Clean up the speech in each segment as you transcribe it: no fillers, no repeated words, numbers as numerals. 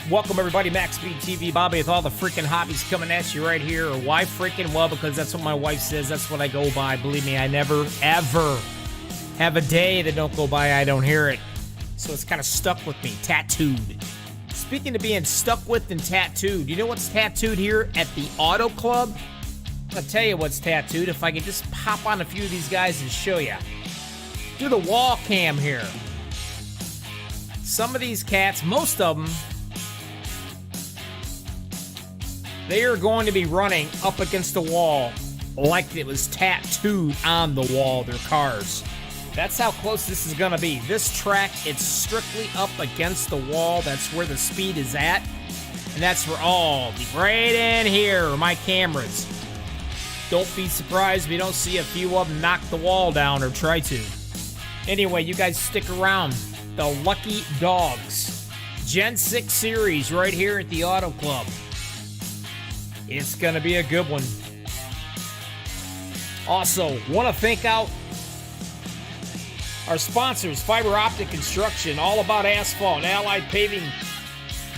Welcome everybody, MaxspeedTV, Bobby with all the freaking hobbies coming at you right here. Why freaking? Well, because that's what my wife says. That's what I go by. Believe me, I never, ever have a day that don't go by I don't hear it. So it's kind of stuck with me, tattooed. Speaking of being stuck with and tattooed, you know what's tattooed here at the Auto Club? I'll tell you what's tattooed. If I could just pop on a few of these guys and show you. Do the wall cam here. Some of these cats, most of them, they are going to be running up against the wall like it was tattooed on the wall, their cars. That's how close this is gonna be. This track, it's strictly up against the wall. That's where the speed is at. And that's where all the right in here are my cameras. Don't be surprised if you don't see a few of them knock the wall down or try to. Anyway, you guys stick around. The Lucky Dogs Gen 6 series right here at the Auto Club. It's gonna be a good one. Also, want to thank out our sponsors, Fiber Optic Construction, all about asphalt, and Allied Paving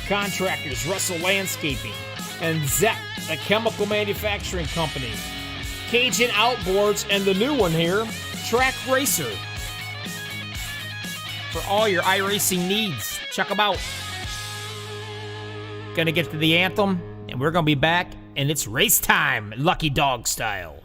Contractors, Russell Landscaping, and ZEP, the chemical manufacturing company, Cajun Outboards, and the new one here, Track Racer. For all your iRacing needs, check them out. Gonna get to the anthem, and we're gonna be back, and it's race time, Lucky Dog style.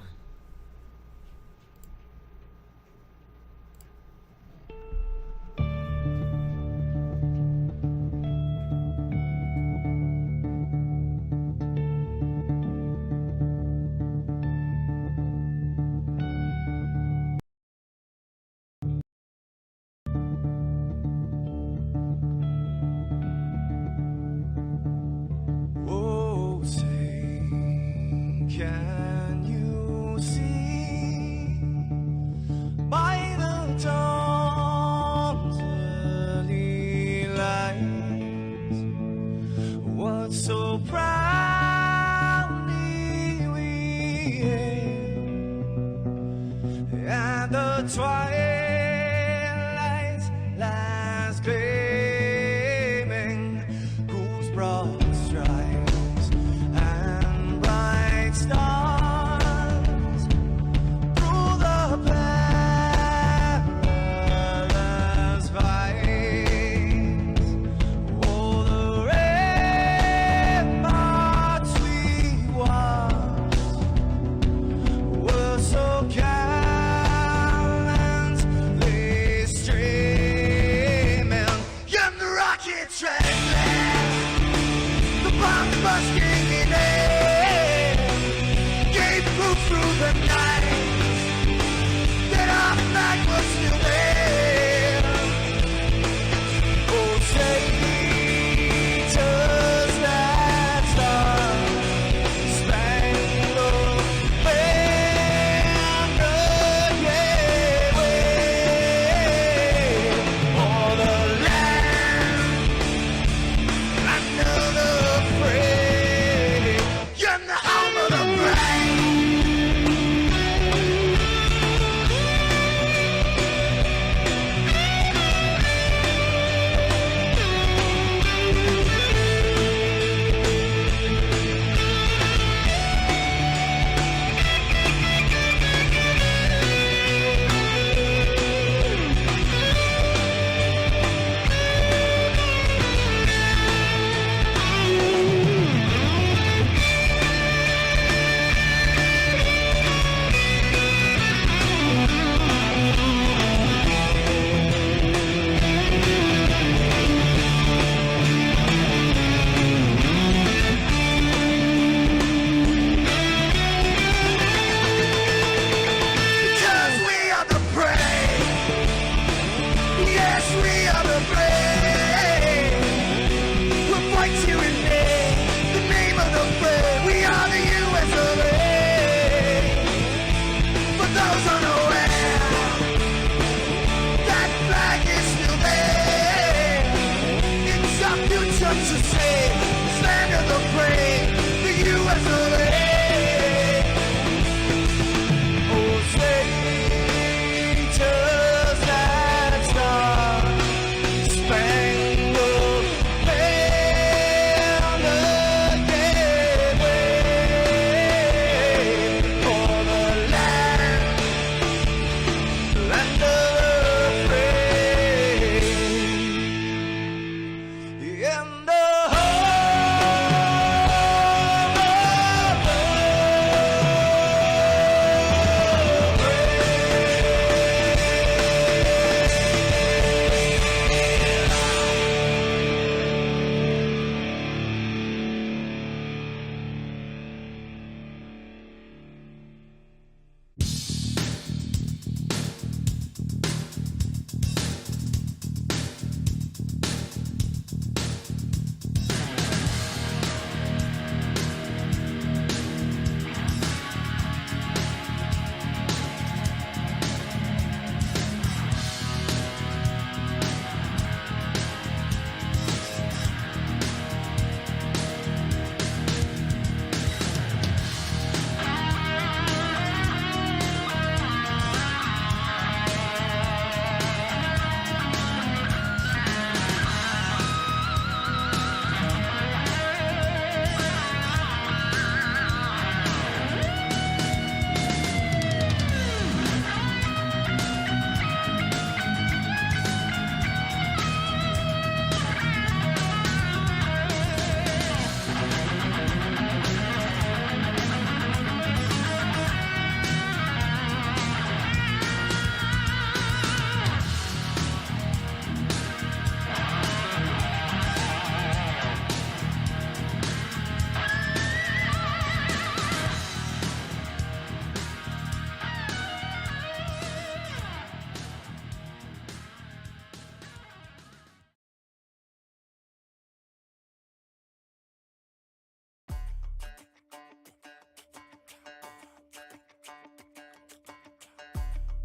Oh, say, can you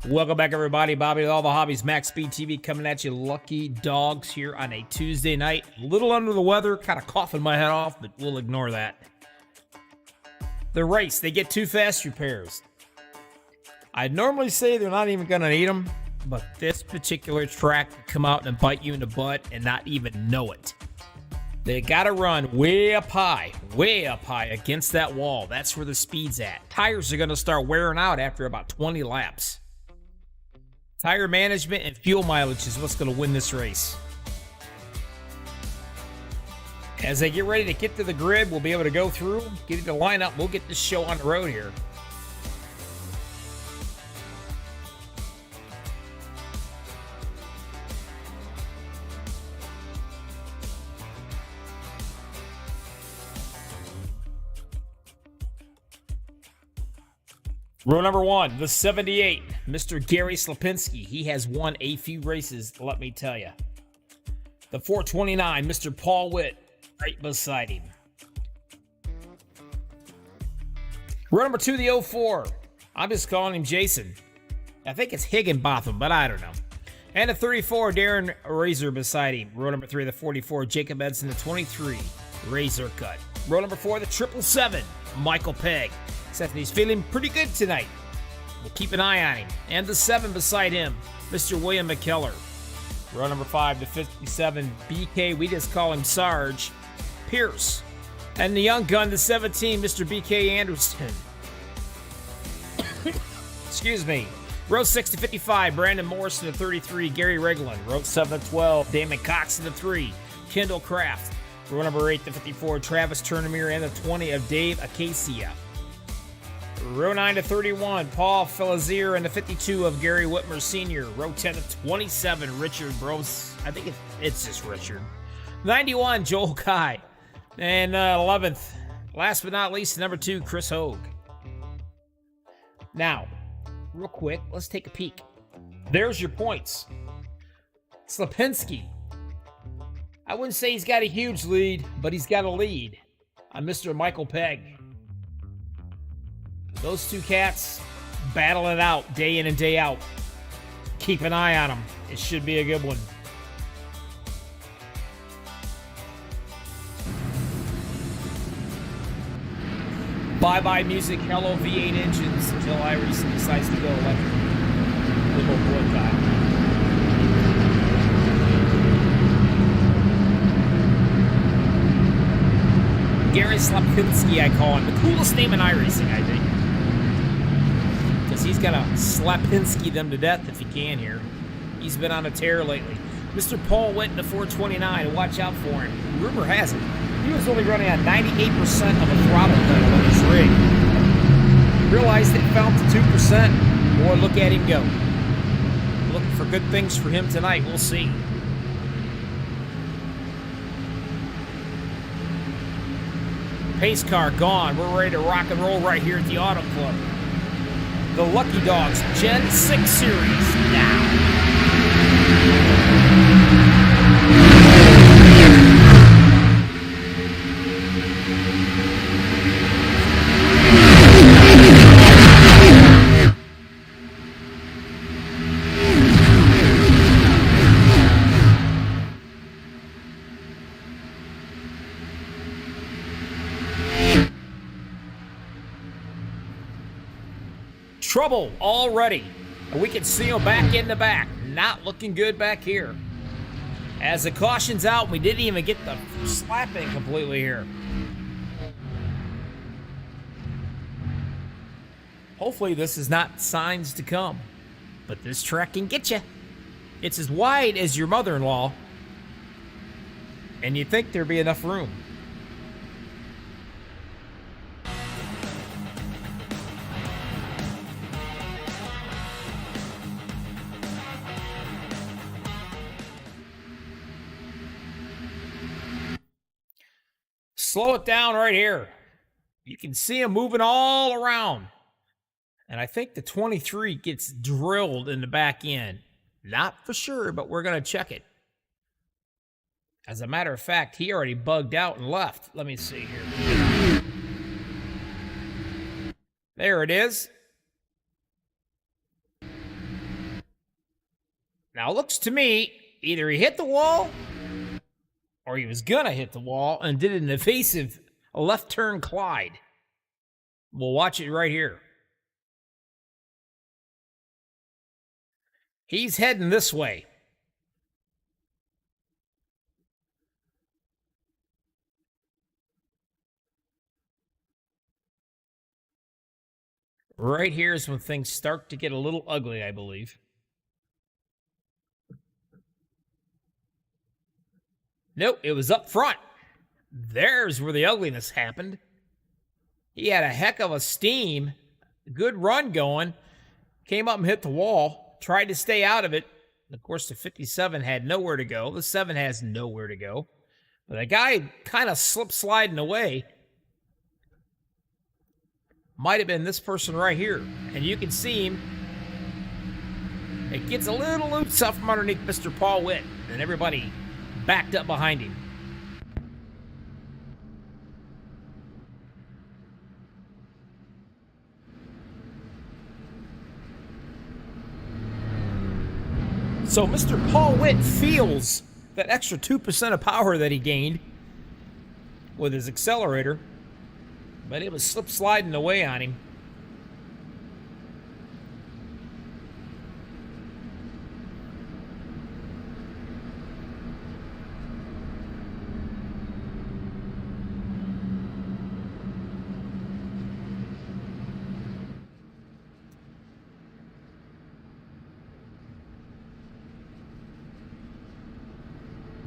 Welcome back, everybody. Bobby with all the hobbies. MaxspeedTV coming at you. Lucky dogs here on a Tuesday night. A little under the weather, kind of coughing my head off, but we'll ignore that. The race, they get 2 fast repairs. I'd normally say they're not even going to need them, but this particular track will come out and bite you in the butt and not even know it. They got to run way up high against that wall. That's where the speed's at. Tires are going to start wearing out after about 20 laps. Tire management and fuel mileage is what's going to win this race. As they get ready to get to the grid, we'll be able to go through, get it to line up. We'll get this show on the road here. Row number 1, the 78, Mr. Gary Slapinski. He has won a few races, let me tell you. The 429, Mr. Paul Witt, right beside him. Row number 2, the 04. I'm just calling him Jason. I think it's Higginbotham, but I don't know. And the 34, Darren Razor beside him. Row number 3, the 44, Jacob Edson. The 23, Razor Cut. Row number 4, the 777, Michael Pegg. Says he's feeling pretty good tonight. We'll keep an eye on him. And the 7 beside him, Mr. William McKellar. Row number 5, the 57, BK, we just call him Sarge, Pierce. And the young gun, the 17, Mr. BK Anderson. Excuse me. Row 6 to 55, Brandon Morrison, the 33, Gary Regland. Row 7 to 12, Damon Cox, the 3, Kendall Kraft. Row number 8 to 54, Travis Turnermere, and the 20 of Dave Acacia. Row 9 to 31, Paul Felazier, and the 52 of Gary Whitmer Sr. Row 10 to 27, Richard Bros. I think it's just Richard. 91, Joel Kai. And 11th, last but not least, number 2, Chris Hogue. Now, real quick, let's take a peek. There's your points. Slapinski. I wouldn't say he's got a huge lead, but he's got a lead on Mr. Michael Pegg. Those two cats battle it out day in and day out. Keep an eye on them. It should be a good one. Bye-bye music, hello V8 engines until Iris decides to go electric. Big old boycott. Gary Slapinski, I call him. The coolest name in iRacing, I think. Because he's going to Slapinski them to death if he can here. He's been on a tear lately. Mr. Paul Witt in the 429, watch out for him. Rumor has it, he was only running on 98% of a throttle pedal on his rig. He realized it fell to 2%. Boy, look at him go. Looking for good things for him tonight. We'll see. Pace car gone. We're ready to rock and roll right here at the Auto Club. The Lucky Dogs Gen 6 Series now. Trouble already. And we can see him back in the back. Not looking good back here. As the caution's out, we didn't even get the slapping completely here. Hopefully this is not signs to come. But this track can get you. It's as wide as your mother-in-law. And you'd think there'd be enough room. Slow it down right here. You can see him moving all around. And I think the 23 gets drilled in the back end. Not for sure, but we're going to check it. As a matter of fact, he already bugged out and left. Let me see here. There it is. Now, it looks to me, either he hit the wall or he was gonna hit the wall and did an evasive left turn Clyde. We'll watch it right here. He's heading this way. Right here is when things start to get a little ugly, I believe. Nope, it was up front. There's where the ugliness happened. He had a heck of a steam, good run going, came up and hit the wall, tried to stay out of it. Of course, the 57 had nowhere to go. The 7 has nowhere to go. But the guy kind of slipped sliding away. Might have been this person right here. And you can see him. It gets a little loose up from underneath Mr. Paul Witt. And everybody backed up behind him. So Mr. Paul Witt feels that extra 2% of power that he gained with his accelerator, but it was slip sliding away on him.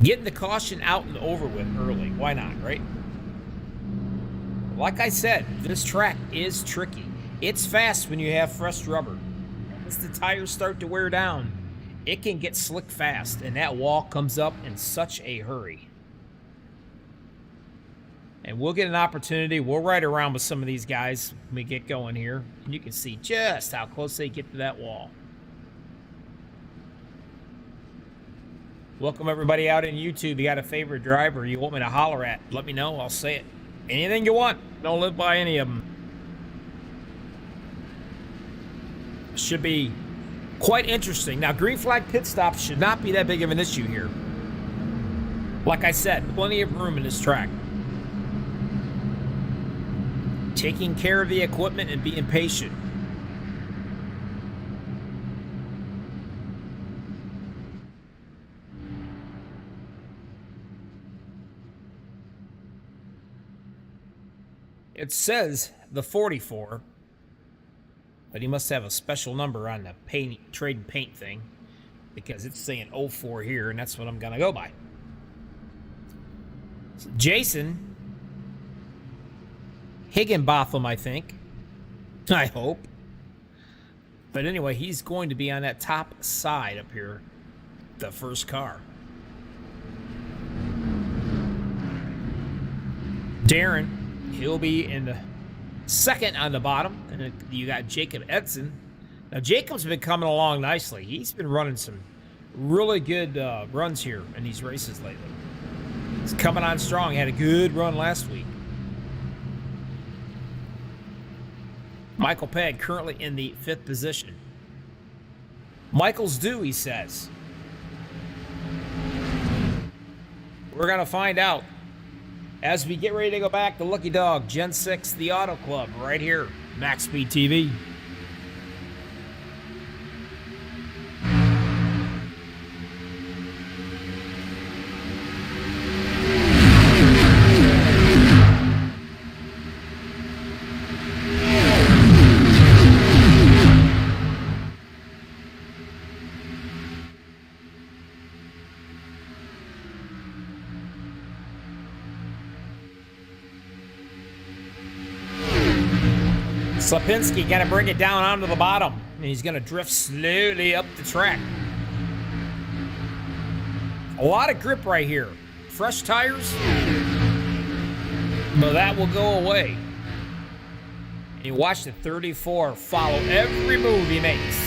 Getting the caution out and over with early. Why not, right? Like I said, this track is tricky. It's fast when you have fresh rubber. As the tires start to wear down, it can get slick fast, and that wall comes up in such a hurry. And we'll get an opportunity. We'll ride around with some of these guys when we get going here. And you can see just how close they get to that wall. Welcome everybody out in YouTube. You got a favorite driver you want me to holler at? Let me know. I'll say it. Anything you want. Don't live by any of them. Should be quite interesting. Now, green flag pit stops should not be that big of an issue here. Like I said, plenty of room in this track. Taking care of the equipment and being patient. It says the 44, but he must have a special number on the paint, trade and paint thing, because it's saying 04 here, and that's what I'm going to go by. So Jason Higginbotham, I think. I hope. But anyway, he's going to be on that top side up here, the first car. Darren, he'll be in the second on the bottom. And then you got Jacob Edson. Now, Jacob's been coming along nicely. He's been running some really good runs here in these races lately. He's coming on strong. He had a good run last week. Michael Pegg currently in the 5th position. Michael's due, he says. We're going to find out as we get ready to go back to Lucky Dog Gen 6, the Auto Club, right here, MaxspeedTV. Slapinski got to bring it down onto the bottom, and he's going to drift slowly up the track. A lot of grip right here. Fresh tires, but that will go away. And you watch the 34 follow every move he makes.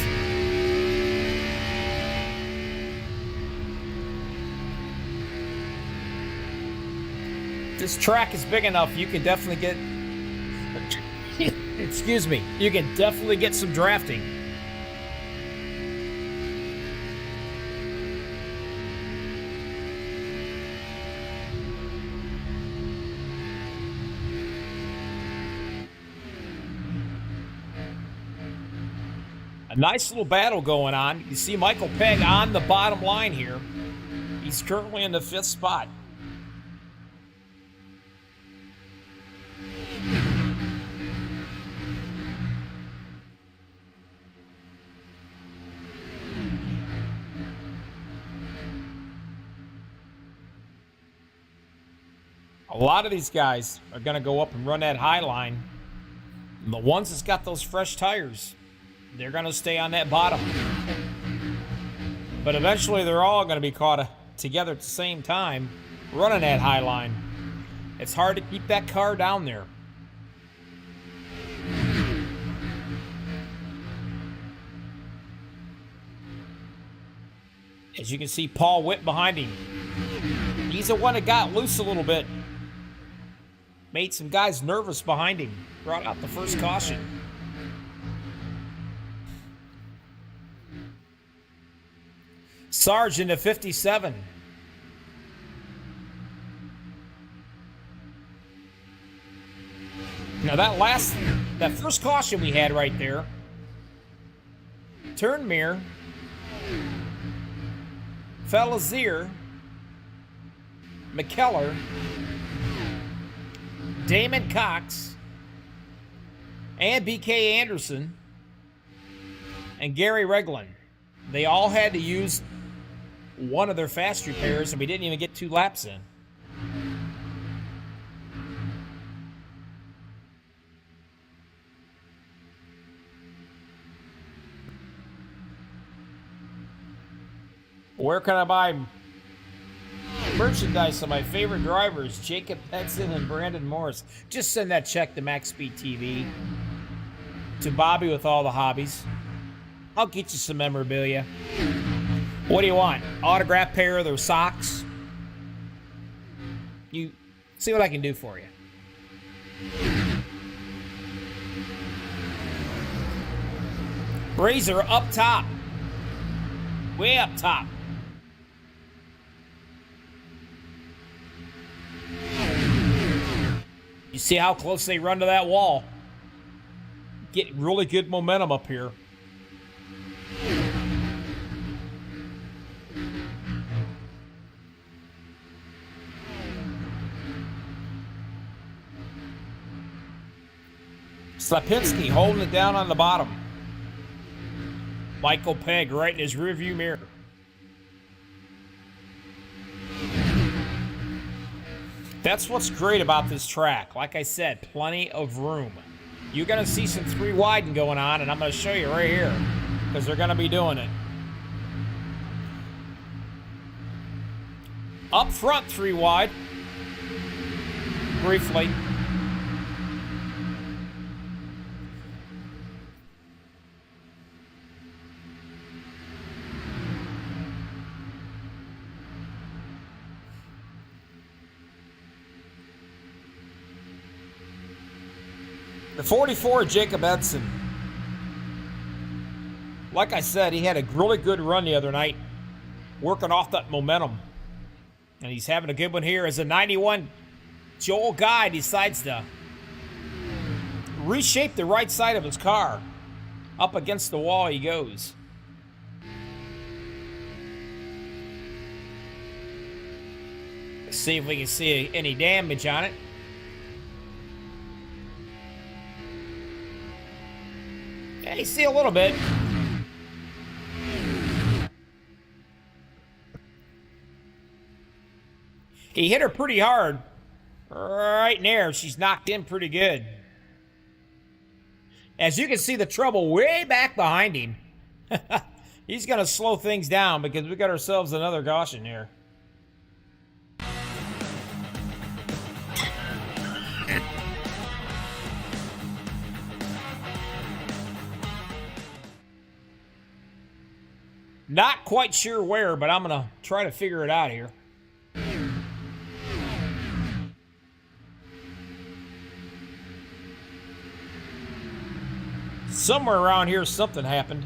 This track is big enough, you can definitely get... Excuse me. You can definitely get some drafting. A nice little battle going on. You see Michael Pegg on the bottom line here. He's currently in the 5th spot. A lot of these guys are going to go up and run that high line. And the ones that's got those fresh tires, they're going to stay on that bottom. But eventually they're all going to be caught together at the same time, running that high line. It's hard to keep that car down there. As you can see, Paul Witt behind him. He's the one that got loose a little bit. Made some guys nervous behind him. Brought out the first caution. Sarge into 57. Now that first caution we had right there, Turnmere, Felazier, McKellar, Damon Cox, and BK Anderson, and Gary Regland. They all had to use one of their fast repairs, and we didn't even get 2 laps in. Where can I buy merchandise of my favorite drivers, Jacob Edson and Brandon Morris? Just send that check to MaxspeedTV, to Bobby with all the hobbies. I'll get you some memorabilia. What do you want? Autographed pair of their socks? You see what I can do for you. Razor up top. Way up top. You see how close they run to that wall. Get really good momentum up here. Slapinski holding it down on the bottom. Michael Pegg right in his rearview mirror. That's what's great about this track. Like I said, plenty of room. You're going to see some 3 wide going on, and I'm going to show you right here because they're going to be doing it. Up front, 3 wide. Briefly. The 44, Jacob Edson. Like I said, he had a really good run the other night, working off that momentum. And he's having a good one here as a 91 Joel Guy decides to reshape the right side of his car. Up against the wall he goes. Let's see if we can see any damage on it. Yeah, you see a little bit. He hit her pretty hard. Right in there. She's knocked in pretty good. As you can see, the trouble way back behind him. He's going to slow things down because we got ourselves another caution here. Not quite sure where, but I'm going to try to figure it out here. Somewhere around here, something happened.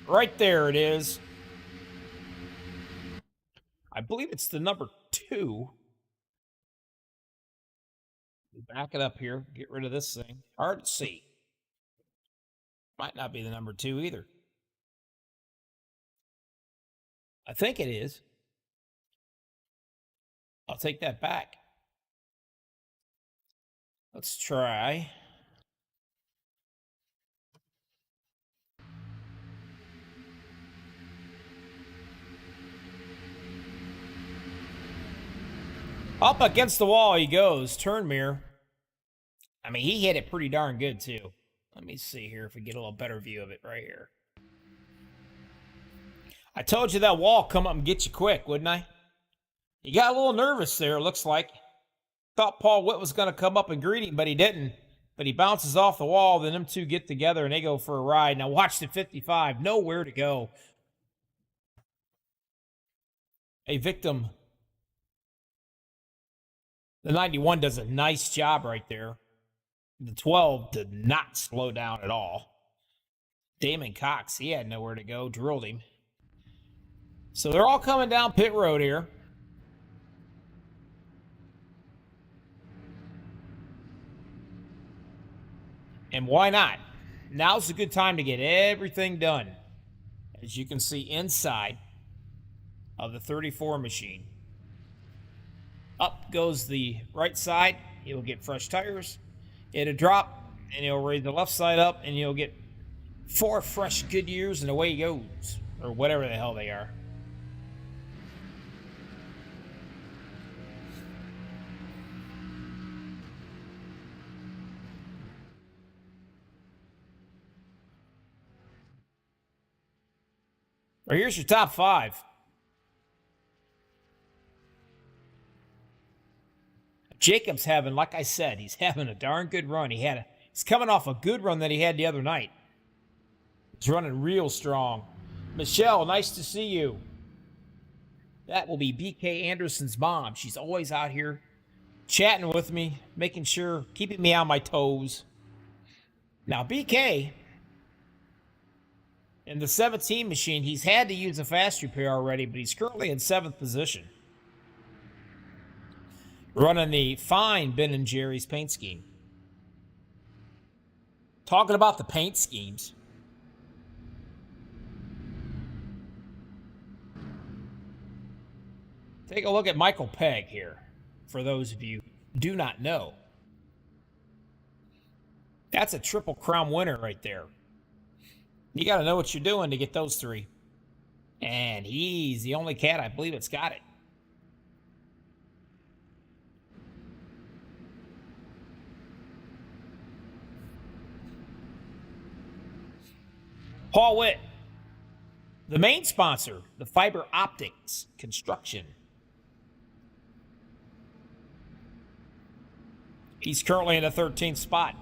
Right there it is. I believe it's the number 2. 2. Back it up here. Get rid of this thing. Hard to see. Might not be the number 2 either. I think it is. I'll take that back. Let's try. Up against the wall he goes. Turn mirror. I mean, he hit it pretty darn good, too. Let me see here if we get a little better view of it right here. I told you that wall come up and get you quick, wouldn't I? You got a little nervous there, it looks like. Thought Paul Witt was going to come up and greet him, but he didn't. But he bounces off the wall, then them two get together and they go for a ride. Now watch the 55. Nowhere to go. A victim. The 91 does a nice job right there. The 12 did not slow down at all. Damon Cox, he had nowhere to go, drilled him. So they're all coming down pit road here. And why not? Now's a good time to get everything done. As you can see inside of the 34 machine. Up goes the right side. You'll get fresh tires. It'll drop, and you'll raise the left side up, and you'll get 4 fresh Goodyears, and away he goes. Or whatever the hell they are. Or here's your top 5. Jacob's having, like I said, he's having a darn good run. He's coming off a good run that he had the other night. He's running real strong. Michelle, nice to see you. That will be BK Anderson's mom. She's always out here chatting with me, making sure, keeping me on my toes. Now, BK, in the 17 machine, he's had to use a fast repair already, but he's currently in 7th position. Running the fine Ben & Jerry's paint scheme. Talking about the paint schemes. Take a look at Michael Pegg here, for those of you who do not know. That's a Triple Crown winner right there. You got to know what you're doing to get those 3. And he's the only cat, I believe, that's got it. Paul Witt, the main sponsor, the Fiber Optics Construction. He's currently in the 13th spot.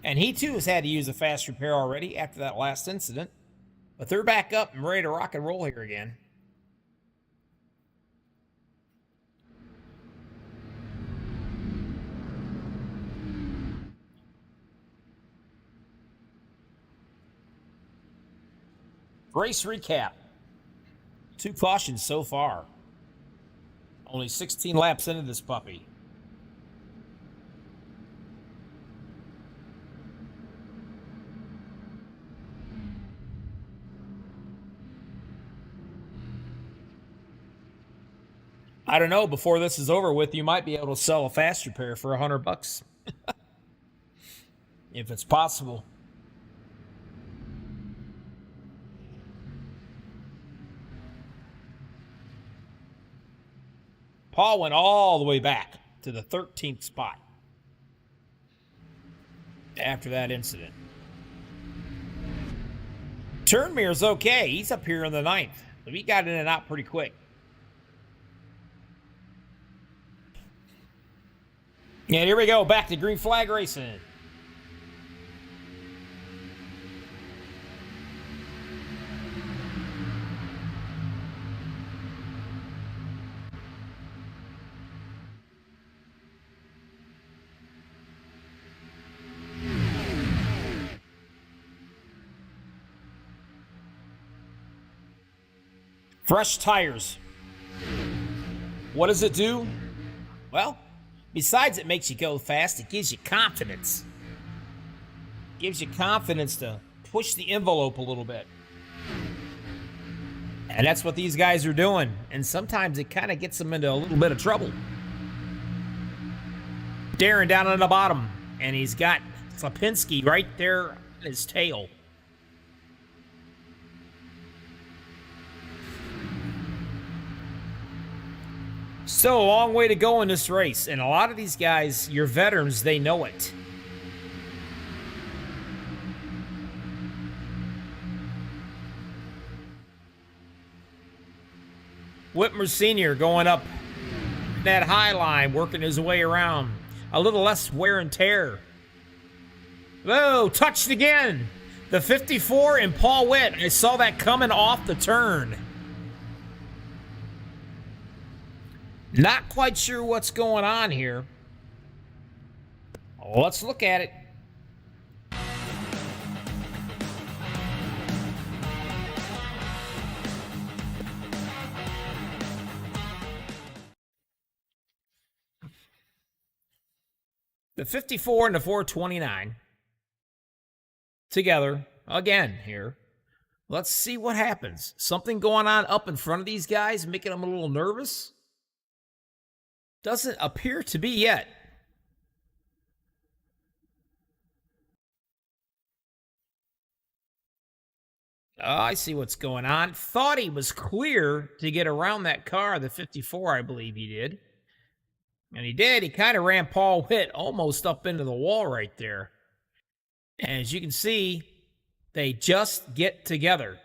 And he, too, has had to use a fast repair already after that last incident. But they're back up and ready to rock and roll here again. Race recap. 2 cautions so far. Only 16 laps into this puppy. I don't know, before this is over with, you might be able to sell a fast repair for $100. If it's possible. Paul went all the way back to the 13th spot after that incident. Turnmir's okay. He's up here in the 9th. But he got in and out pretty quick. And here we go. Back to green flag racing. Fresh tires. What does it do? Well, besides it makes you go fast, it gives you confidence. It gives you confidence to push the envelope a little bit. And that's what these guys are doing. And sometimes it kind of gets them into a little bit of trouble. Darren down on the bottom. And he's got Slapinski right there on his tail. So, a long way to go in this race. And a lot of these guys, your veterans, they know it. Whitmer Sr. going up that high line, working his way around. A little less wear and tear. Whoa, touched again. The 54 and Paul Witt. I saw that coming off the turn. Not quite sure what's going on here. Let's look at it. The 54 and the 429 together again here. Let's see what happens. Something going on up in front of these guys, making them a little nervous? Doesn't appear to be yet. Oh, I see what's going on. Thought he was clear to get around that car, the 54, I believe he did. And he did. He kind of ran Paul Witt almost up into the wall right there. And as you can see, they just get together.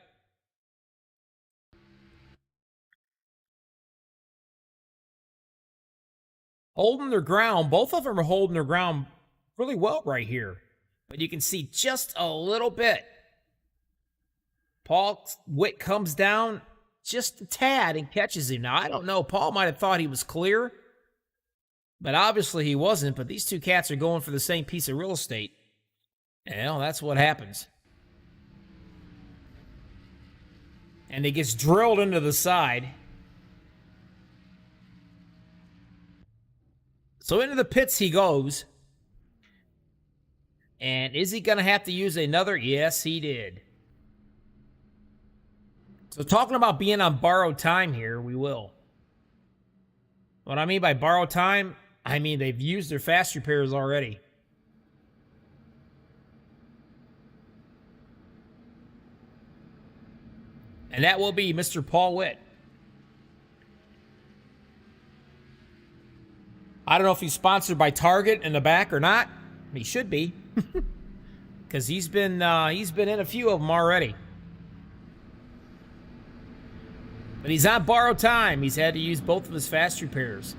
Holding their ground. Both of them are holding their ground really well right here. But you can see just a little bit. Paul Witt comes down just a tad and catches him. Now, I don't know. Paul might have thought he was clear. But obviously he wasn't. But these two cats are going for the same piece of real estate. And well, that's what happens. And he gets drilled into the side. So into the pits he goes. And is he going to have to use another? Yes, he did. So talking about being on borrowed time here, we will. What I mean by borrowed time, I mean they've used their fast repairs already. And that will be Mr. Paul Witt. I don't know if he's sponsored by Target in the back or not. He should be. Because he's been in a few of them already. But he's on borrowed time. He's had to use both of his fast repairs.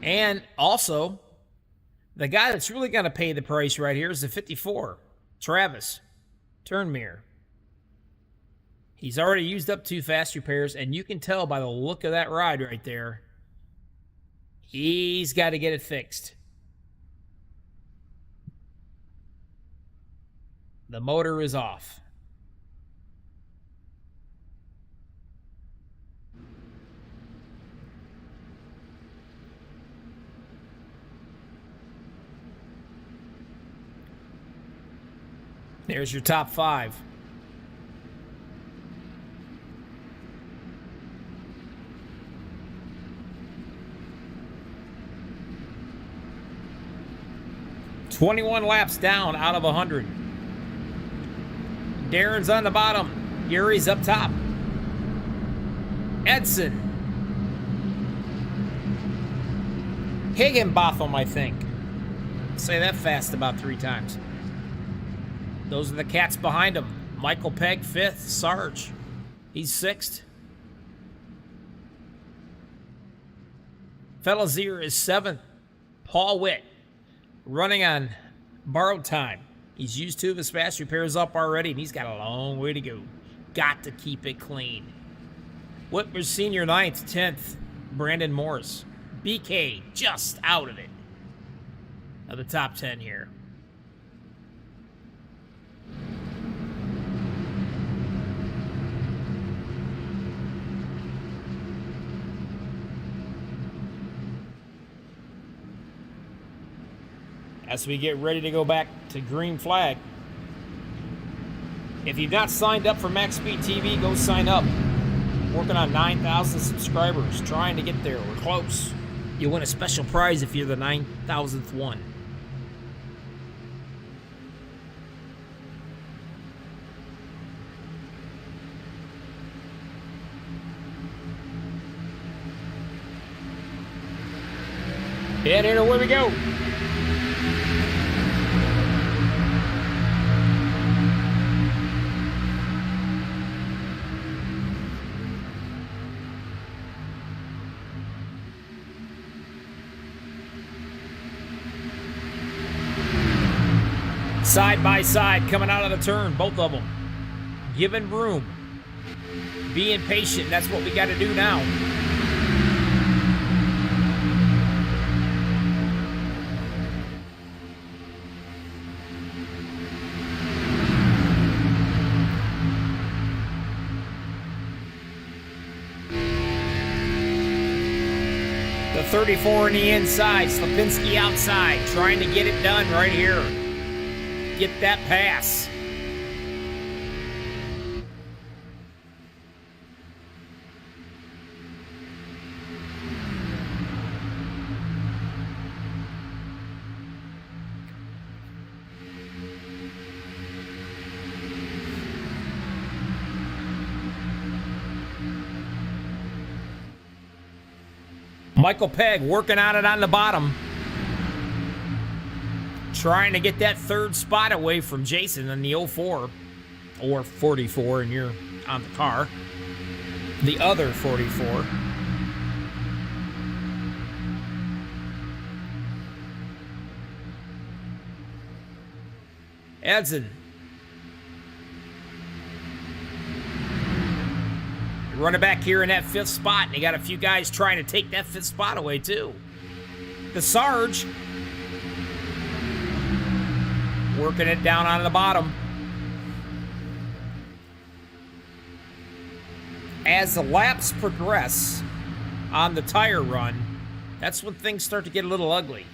And also, the guy that's really going to pay the price right here is the 54, Travis Turnmere. He's already used up 2 fast repairs, and you can tell by the look of that ride right there, he's got to get it fixed. The motor is off. There's your top 5. "21 laps down out of 100. Darren's on the bottom. Yuri's up top. Edson. Higginbotham, I think. Say that fast about 3 times. Those are the cats behind him. Michael Pegg, 5th. Sarge, he's 6th. Felazier is 7th. Paul Witt, running on borrowed time. He's used 2 of his fast repairs up already, and he's got a long way to go. Got to keep it clean. Whitmer Sr. 9th, 10th. Brandon Morris. BK just out of it. Of the top 10 here. as we get ready to go back to green flag. If you've not signed up for MaxspeedTV, go sign up. Working on 9,000 subscribers, trying to get there. We're close. You'll win a special prize if you're the 9,000th one. And here we go. Side by side, coming out of the turn, both of them. Giving room. Being patient, that's what we got to do now. The 34 in the inside, Slapinski outside, trying to get it done right here. Get that pass. Michael Pegg working on it on the bottom. Trying to get that third spot away from Jason in the 04 or 44 and you're on the car. The other 44. Edson. Running back here in that 5th spot, and you got a few guys trying to take that 5th spot away too. The Sarge working it down on the bottom. As the laps progress on the tire run, that's when things start to get a little ugly.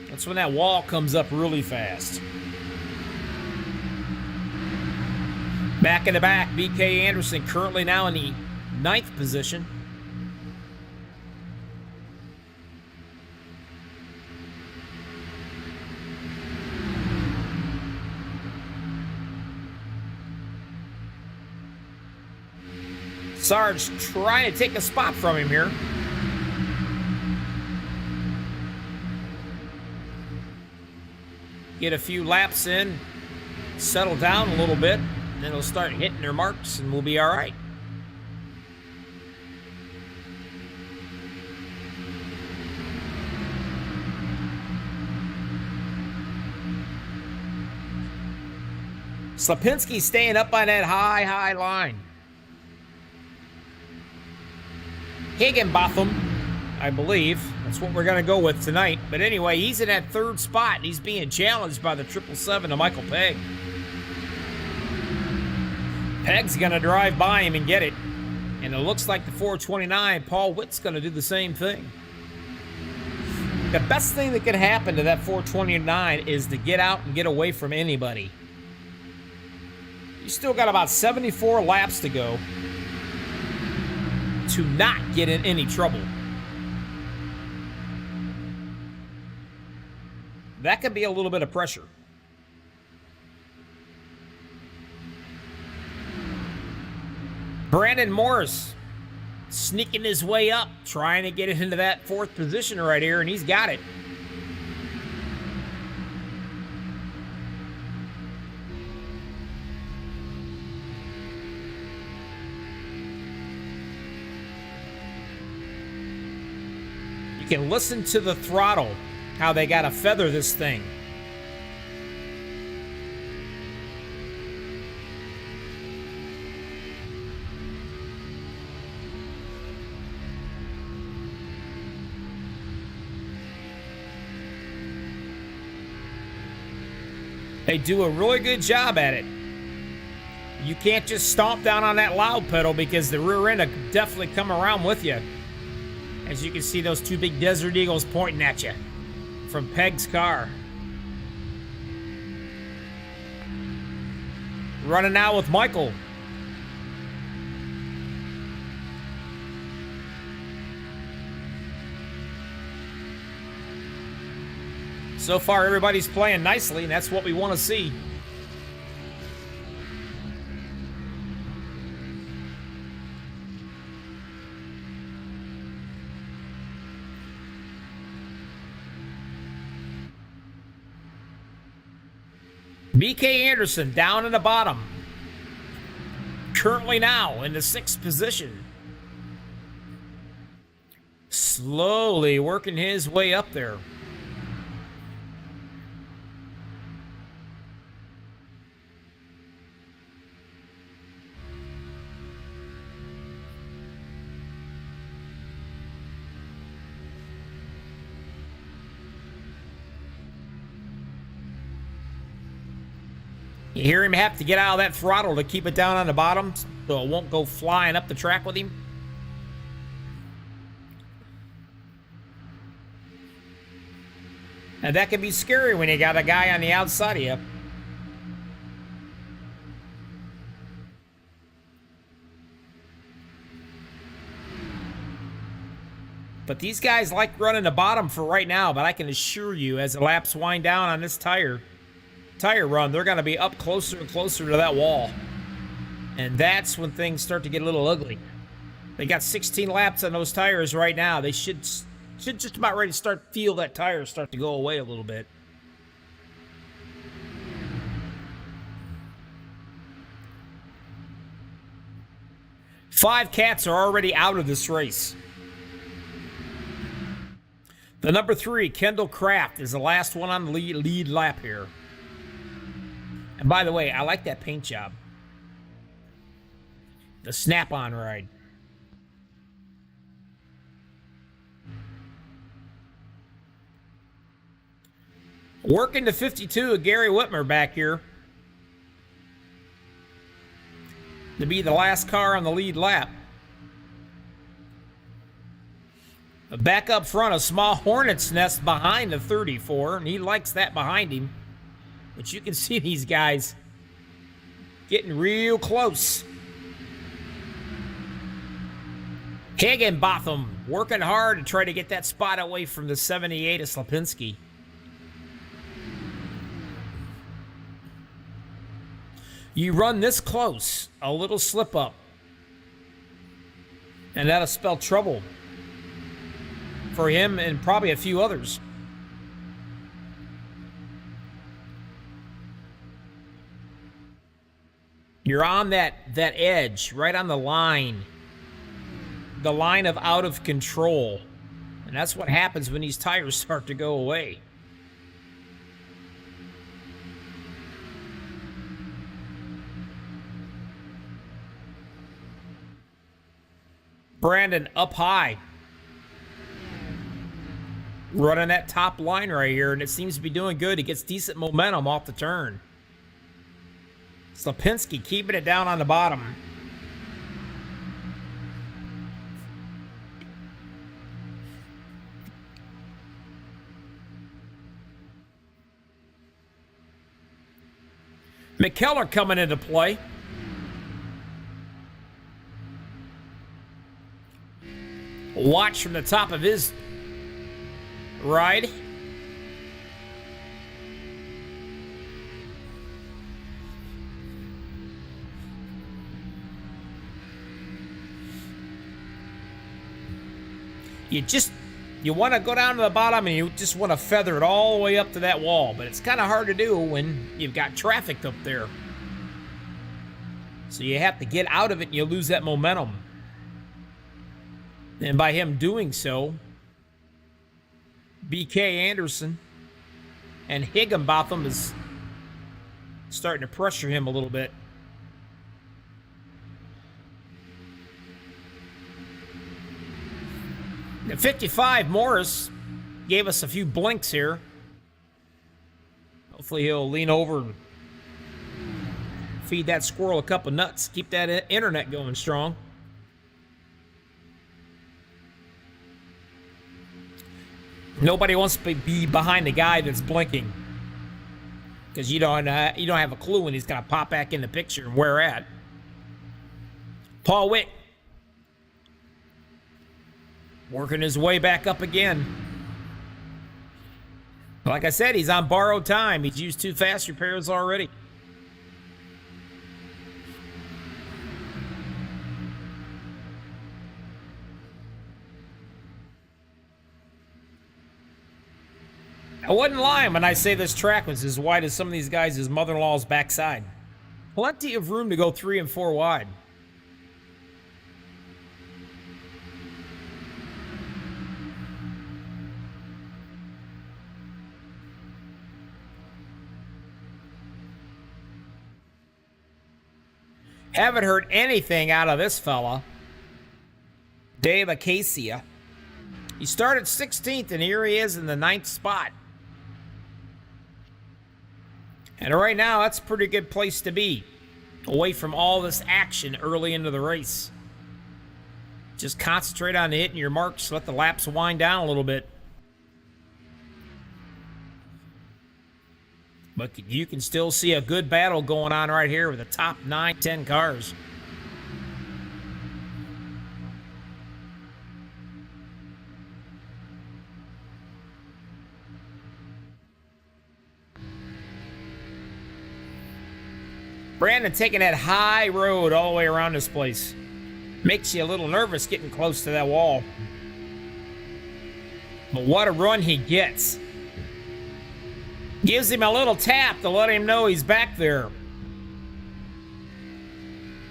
That's when that wall comes up really fast. Back in the back, BK Anderson currently now in the 9th position. Sarge trying to take a spot from him here. Get a few laps in, settle down a little bit. Then they'll start hitting their marks and we'll be all right. Slapinski staying up on that high line. Higginbotham, I believe. That's what we're going to go with tonight. But anyway, he's in that 3rd spot. And he's being challenged by the 777 of Michael Pegg. Pegg's going to drive by him and get it. And it looks like the 429, Paul Witt's going to do the same thing. The best thing that could happen to that 429 is to get out and get away from anybody. You still got about 74 laps to go to not get in any trouble. That could be a little bit of pressure. Brandon Morris sneaking his way up, trying to get it into that 4th position right here, and he's got it. You can listen to the throttle, how they got to feather this thing. They do a really good job at it. You can't just stomp down on that loud pedal because the rear end will definitely come around with you. As you can see, those 2 big Desert Eagles pointing at you. from Peg's car. Running out with Michael. So far, everybody's playing nicely, and that's what we want to see. BK Anderson down in the bottom. Currently now in the 6th position. Slowly working his way up there. You hear him have to get out of that throttle to keep it down on the bottom so it won't go flying up the track with him. And that can be scary when you got a guy on the outside of you. But these guys like running the bottom for right now, but I can assure you as the laps wind down on this tire run, they're going to be up closer and closer to that wall. And that's when things start to get a little ugly. They got 16 laps on those tires right now. They should just about ready to feel that tire start to go away a little bit. Five cats are already out of this race. The number 3, Kendall Kraft, is the last one on the lead lap here. And by the way, I like that paint job. The snap-on ride. Working to 52 of Gary Whitmer back here. To be the last car on the lead lap. Back up front, a small hornet's nest behind the 34, and he likes that behind him. But you can see these guys getting real close. Higginbotham working hard to try to get that spot away from the 78 of Slapinski. You run this close, a little slip up, and that'll spell trouble for him and probably a few others. You're on that edge, right on the line of out of control. And that's what happens when these tires start to go away. Brandon up high. Running that top line right here, and it seems to be doing good. He gets decent momentum off the turn. Slapinski keeping it down on the bottom. McKellar coming into play. Watch from the top of his ride. You want to go down to the bottom and you just want to feather it all the way up to that wall, but it's kind of hard to do when you've got traffic up there. So you have to get out of it and you lose that momentum. And by him doing so, BK Anderson and Higginbotham is starting to pressure him a little bit. At 55, Morris gave us a few blinks here. Hopefully he'll lean over and feed that squirrel a cup of nuts. Keep that internet going strong. Nobody wants to be behind the guy that's blinking, because you don't have a clue when he's gonna pop back in the picture and where at. Paul Witt working his way back up again. Like I said, he's on borrowed time. He's used 2 fast repairs already. I wasn't lying when I say this track was as wide as some of these guys' mother-in-law's backside. Plenty of room to go 3 and 4 wide. Haven't heard anything out of this fella, Dave Acacia. He started 16th, and here he is in the 9th spot. And right now, that's a pretty good place to be, away from all this action early into the race. Just concentrate on hitting your marks, let the laps wind down a little bit. But you can still see a good battle going on right here with the top 9, 10 cars. Brandon taking that high road all the way around this place. Makes you a little nervous getting close to that wall. But what a run he gets. Gives him a little tap to let him know he's back there.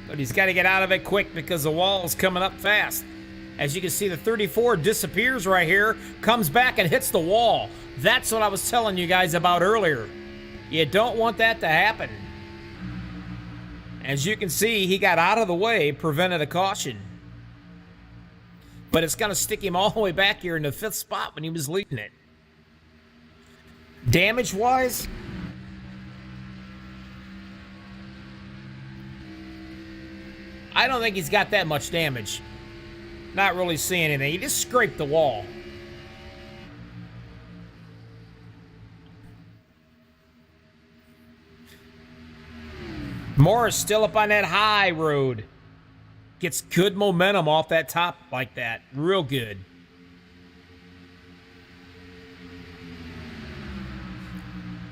But he's got to get out of it quick because the wall is coming up fast. As you can see, the 34 disappears right here, comes back and hits the wall. That's what I was telling you guys about earlier. You don't want that to happen. As you can see, he got out of the way, prevented a caution. But it's going to stick him all the way back here in the 5th spot when he was leading it. Damage-wise, I don't think he's got that much damage. Not really seeing anything. He just scraped the wall. Morris still up on that high road. Gets good momentum off that top like that. Real good.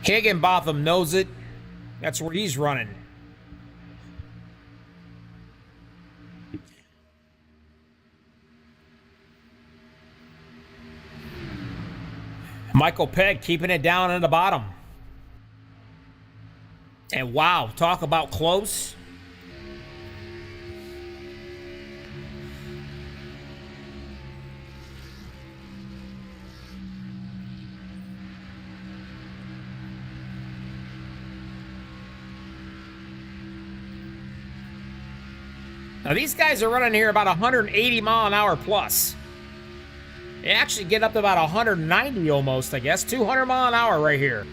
Higginbotham knows it. That's where he's running. Michael Pegg keeping it down in the bottom. And wow, talk about close. Now these guys are running here about 180 mile an hour plus. They actually get up to about 190 almost, I guess. 200 mile an hour right here.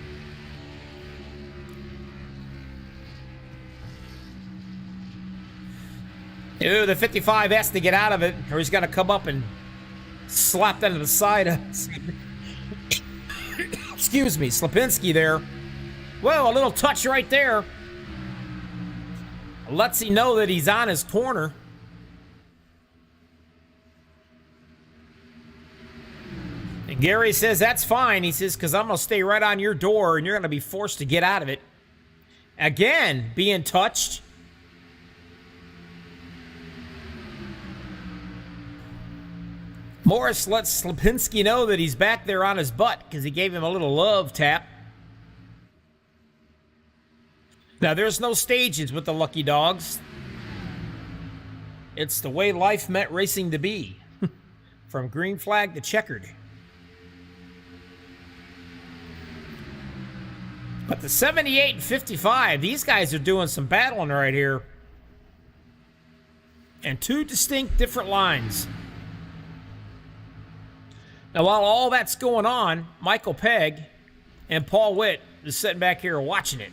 Ooh, the 55 has to get out of it, or he's going to come up and slap that to the side. Excuse me, Slapinski there. Well, a little touch right there. Lets him know that he's on his corner. And Gary says, that's fine. He says, because I'm going to stay right on your door, and you're going to be forced to get out of it. Again, being touched. Morris lets Slapinski know that he's back there on his butt because he gave him a little love tap. Now, there's no stages with the Lucky Dogs. It's the way life meant racing to be. From green flag to checkered. But the 78 and 55, these guys are doing some battling right here. And 2 distinct different lines. Now, while all that's going on, Michael Pegg and Paul Witt is sitting back here watching it.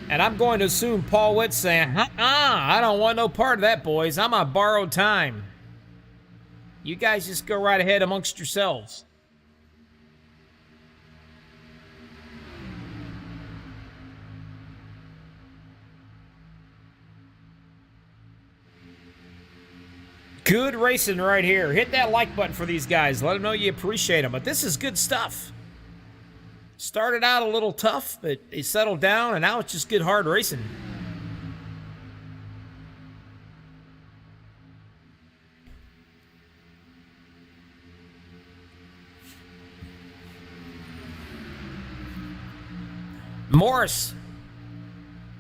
And I'm going to assume Paul Witt's saying, I don't want no part of that, boys. I'm on borrowed time. You guys just go right ahead amongst yourselves. Good racing right here. Hit that like button for these guys. Let them know you appreciate them. But this is good stuff. Started out a little tough, but they settled down, and now it's just good, hard racing. Morris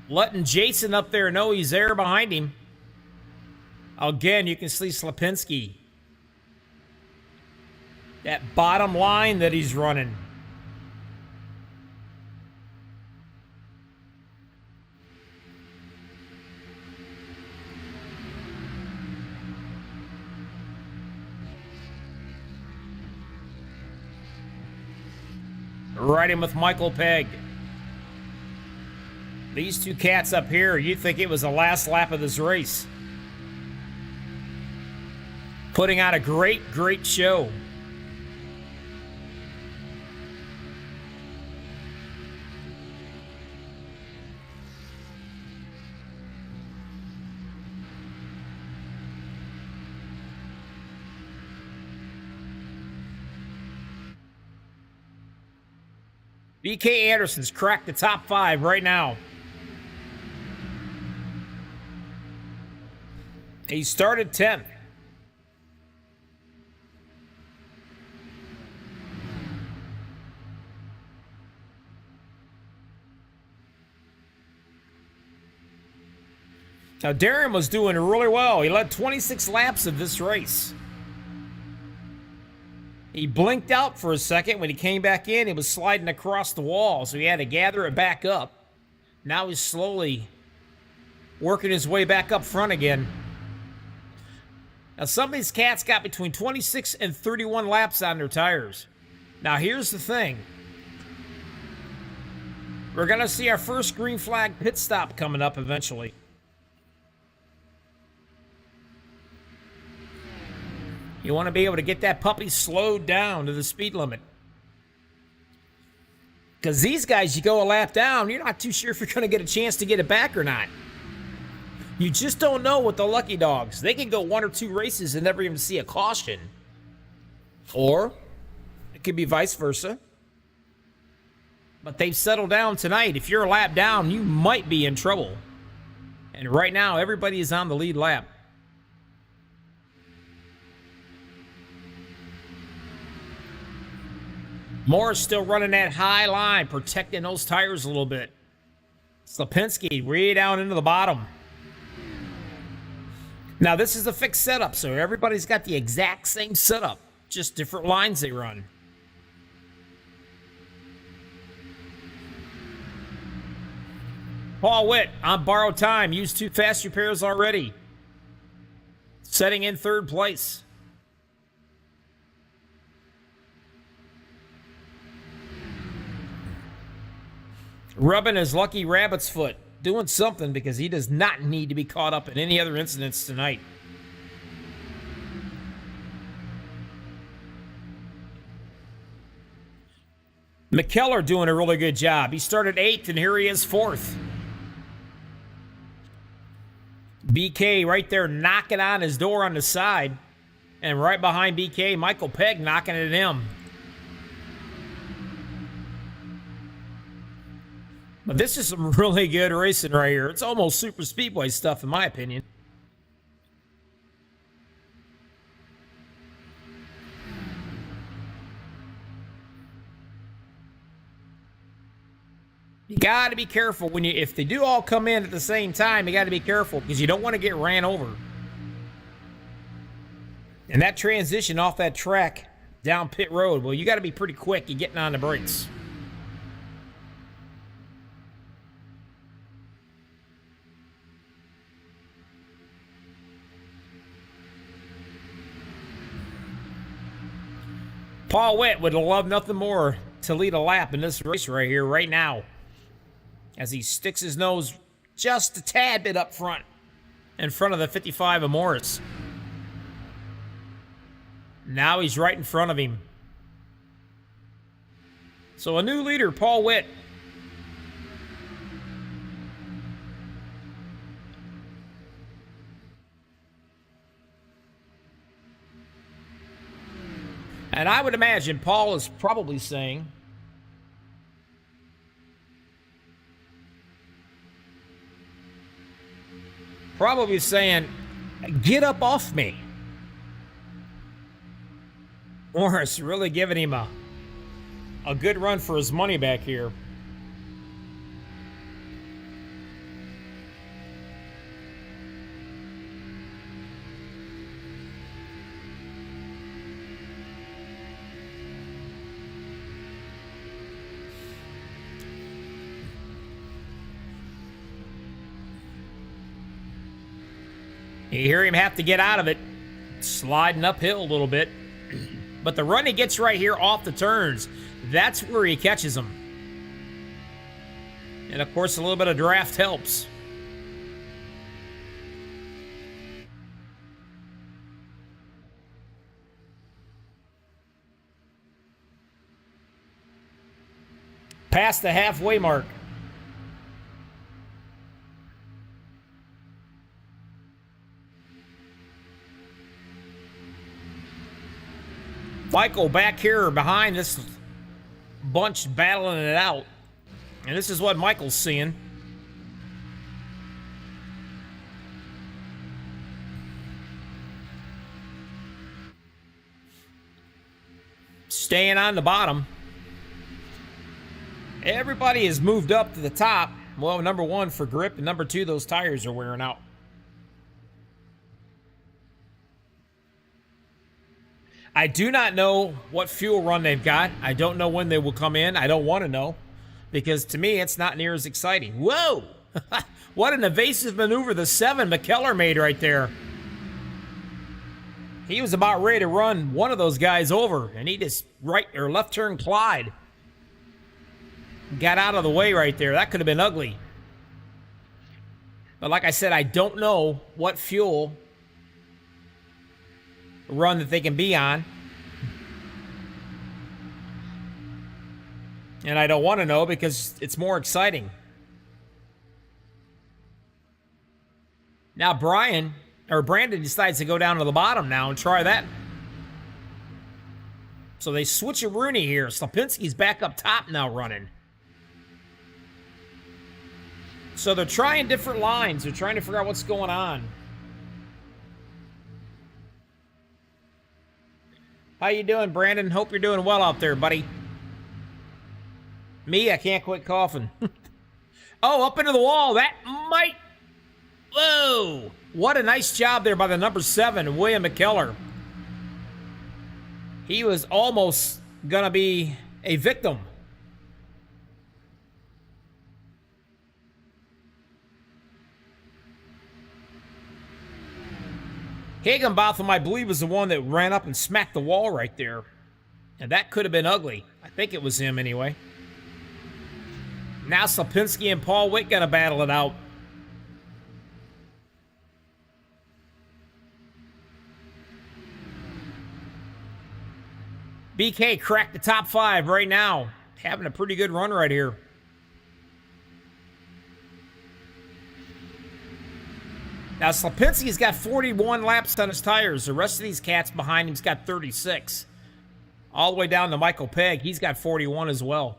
letting Jason up there know he's there behind him. Again, you can see Slapinski. That bottom line that he's running. Right in with Michael Pegg. These two cats up here, you'd think it was the last lap of this race. Putting out a great, great show. BK Anderson's cracked the top 5 right now. He started 10th. Now, Darren was doing really well. He led 26 laps of this race. He blinked out for a second. When he came back in, it was sliding across the wall, so he had to gather it back up. Now he's slowly working his way back up front again. Now, some of these cats got between 26 and 31 laps on their tires. Now, here's the thing. We're going to see our first green flag pit stop coming up eventually. You want to be able to get that puppy slowed down to the speed limit. Because these guys, you go a lap down, you're not too sure if you're going to get a chance to get it back or not. You just don't know with the lucky dogs. They can go 1 or 2 races and never even see a caution. Or it could be vice versa. But they've settled down tonight. If you're a lap down, you might be in trouble. And right now, everybody is on the lead lap. Morris still running that high line, protecting those tires a little bit. Slapinski way down into the bottom. Now, this is a fixed setup, so everybody's got the exact same setup, just different lines they run. Paul Witt on borrowed time, used 2 fast repairs already. Setting in 3rd place. Rubbing his lucky rabbit's foot. Doing something because he does not need to be caught up in any other incidents tonight. McKellar doing a really good job. He started 8th, and here he is 4th. BK right there knocking on his door on the side. And right behind BK, Michael Pegg knocking it at him. But this is some really good racing right here. It's almost super speedway stuff, in my opinion. You got to be careful when if they do all come in at the same time, you got to be careful because you don't want to get ran over. And that transition off that track down pit road, well, you got to be pretty quick. You're getting on the brakes. Paul Witt would love nothing more to lead a lap in this race right here, right now, as he sticks his nose just a tad bit up front in front of the 55 of Morris. Now he's right in front of him. So a new leader, Paul Witt. And I would imagine Paul is probably saying, get up off me. Morris really giving him a good run for his money back here. You hear him have to get out of it, sliding uphill a little bit. But the run he gets right here off the turns, that's where he catches them. And of course, a little bit of draft helps. Past the halfway mark. Michael back here behind this bunch battling it out. And this is what Michael's seeing. Staying on the bottom. Everybody has moved up to the top. Well, number one for grip, and number two, those tires are wearing out. I do not know what fuel run they've got. I don't know when they will come in. I don't want to know, because to me, it's not near as exciting. Whoa! What an evasive maneuver the 7 McKellar made right there. He was about ready to run one of those guys over, and he just right or left turn Clyde. Got out of the way right there. That could have been ugly. But like I said, I don't know what fuel run that they can be on. And I don't want to know because it's more exciting. Now Brandon decides to go down to the bottom now and try that. So they switch a Rooney here. Slapinski's back up top now running. So they're trying different lines. They're trying to figure out what's going on. How you doing, Brandon? Hope you're doing well out there, buddy. Me, I can't quit coughing. Oh, up into the wall. That might... Whoa! What a nice job there by the number 7, William McKellar. He was almost going to be a victim. Higginbotham, I believe, was the one that ran up and smacked the wall right there. And that could have been ugly. I think it was him anyway. Now Slapinski and Paul Witt gonna battle it out. BK cracked the top 5 right now. Having a pretty good run right here. Now, Slapinski's got 41 laps on his tires. The rest of these cats behind him's got 36. All the way down to Michael Pegg. He's got 41 as well.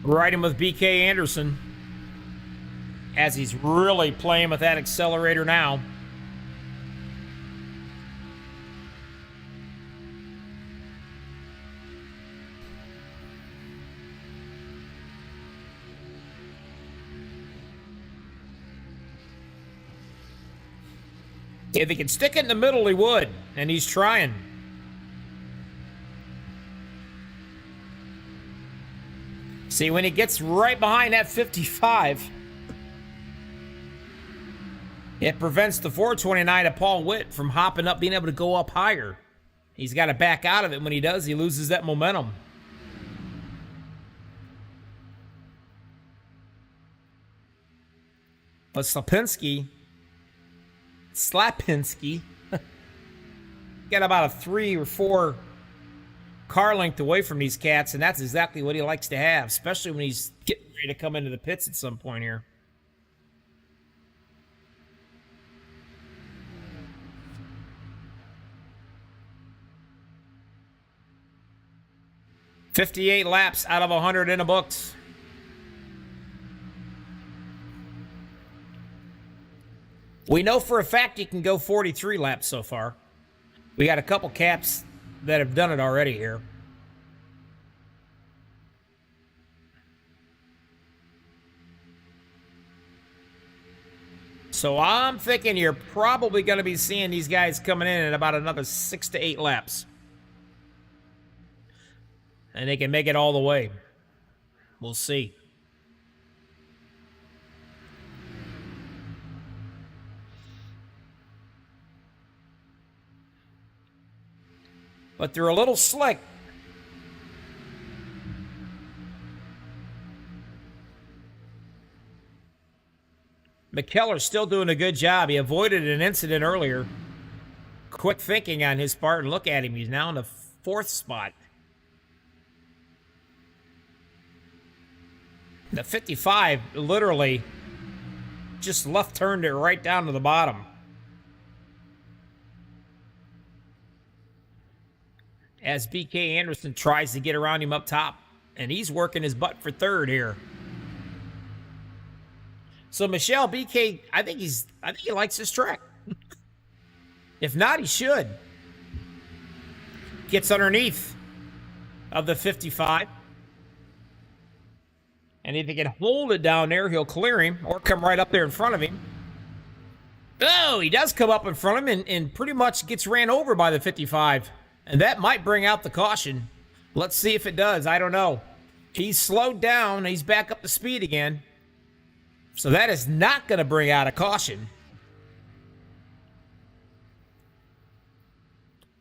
Riding with BK Anderson as he's really playing with that accelerator now. If he could stick it in the middle, he would, and he's trying. See, when he gets right behind that 55, It prevents the 429 of Paul Witt from hopping up, being able to go up higher. He's got to back out of it. When he does, he loses that momentum. But Slapinski got about a 3 or 4 car length away from these cats, and that's exactly what he likes to have, especially when he's getting ready to come into the pits at some point here. "58 laps out of 100 in the books." We know for a fact you can go 43 laps so far. We got a couple caps that have done it already here. So I'm thinking you're probably going to be seeing these guys coming in at about another 6 to 8 laps. And they can make it all the way. We'll see. But they're a little slick. McKellar's still doing a good job. He avoided an incident earlier. Quick thinking on his part, and look at him. He's now in the 4th spot. The 55 literally just left-turned it right down to the bottom. As BK Anderson tries to get around him up top. And he's working his butt for 3rd here. So Michelle, BK, I think he likes this track. If not, he should. Gets underneath of the 55. And if he can hold it down there, he'll clear him or come right up there in front of him. Oh, he does come up in front of him and pretty much gets ran over by the 55. And that might bring out the caution. Let's see if it does. I don't know. He's slowed down. He's back up to speed again. So that is not going to bring out a caution.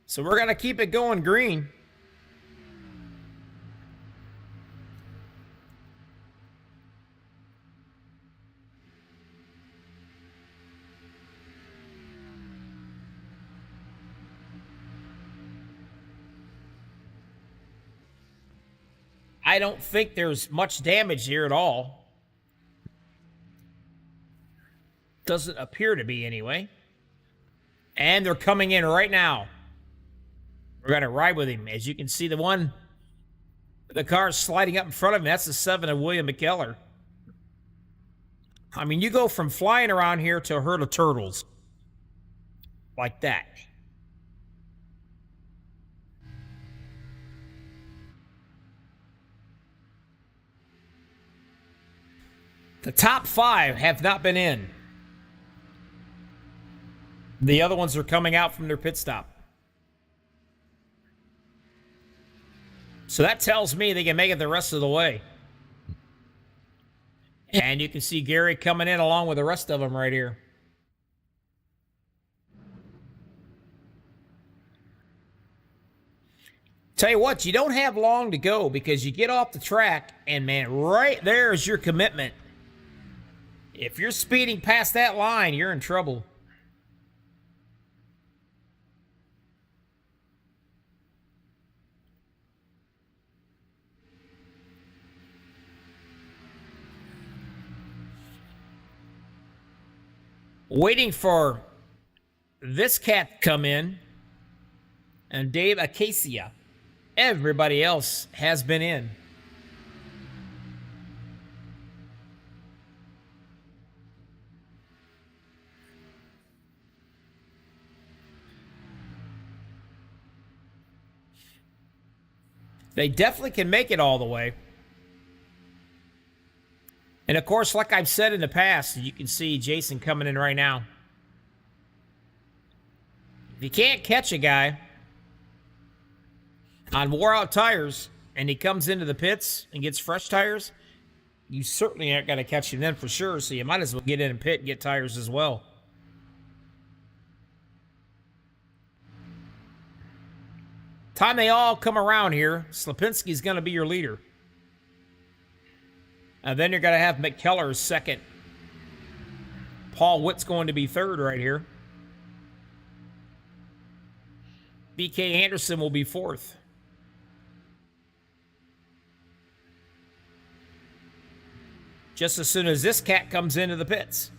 So we're going to keep it going green. I don't think there's much damage here at all. Doesn't appear to be anyway. And they're coming in right now. We're going to ride with him. As you can see, the car's sliding up in front of him. That's the 7 of William McKellar. I mean, you go from flying around here to a herd of turtles. Like that. The top 5 have not been in. The other ones are coming out from their pit stop. So that tells me they can make it the rest of the way. And you can see Gary coming in along with the rest of them right here. Tell you what, you don't have long to go because you get off the track and, man, right there is your commitment. If you're speeding past that line, you're in trouble. Waiting for this cat to come in. And Dave Acacia. Everybody else has been in. They definitely can make it all the way. And of course, like I've said in the past, you can see Jason coming in right now. If you can't catch a guy on wore-out tires and he comes into the pits and gets fresh tires, you certainly aren't going to catch him then for sure, so you might as well get in and pit and get tires as well. time they all come around here, Slapinski's going to be your leader. And then you're going to have McKellar second. Paul Witt's going to be third right here. BK Anderson will be fourth. Just as soon as this cat comes into the pits.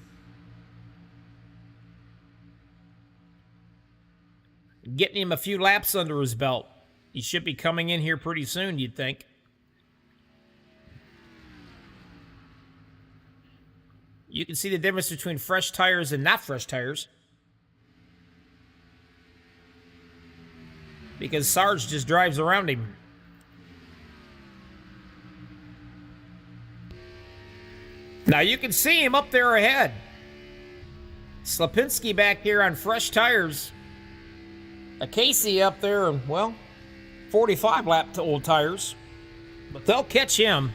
Getting him a few laps under his belt. He should be coming in here pretty soon, you'd think. You can see the difference between fresh tires and not fresh tires. Because Sarge just drives around him. Now you can see him up there ahead. Slapinski back here on fresh tires. A Casey up there, well, 45 lap to old tires. But they'll catch him.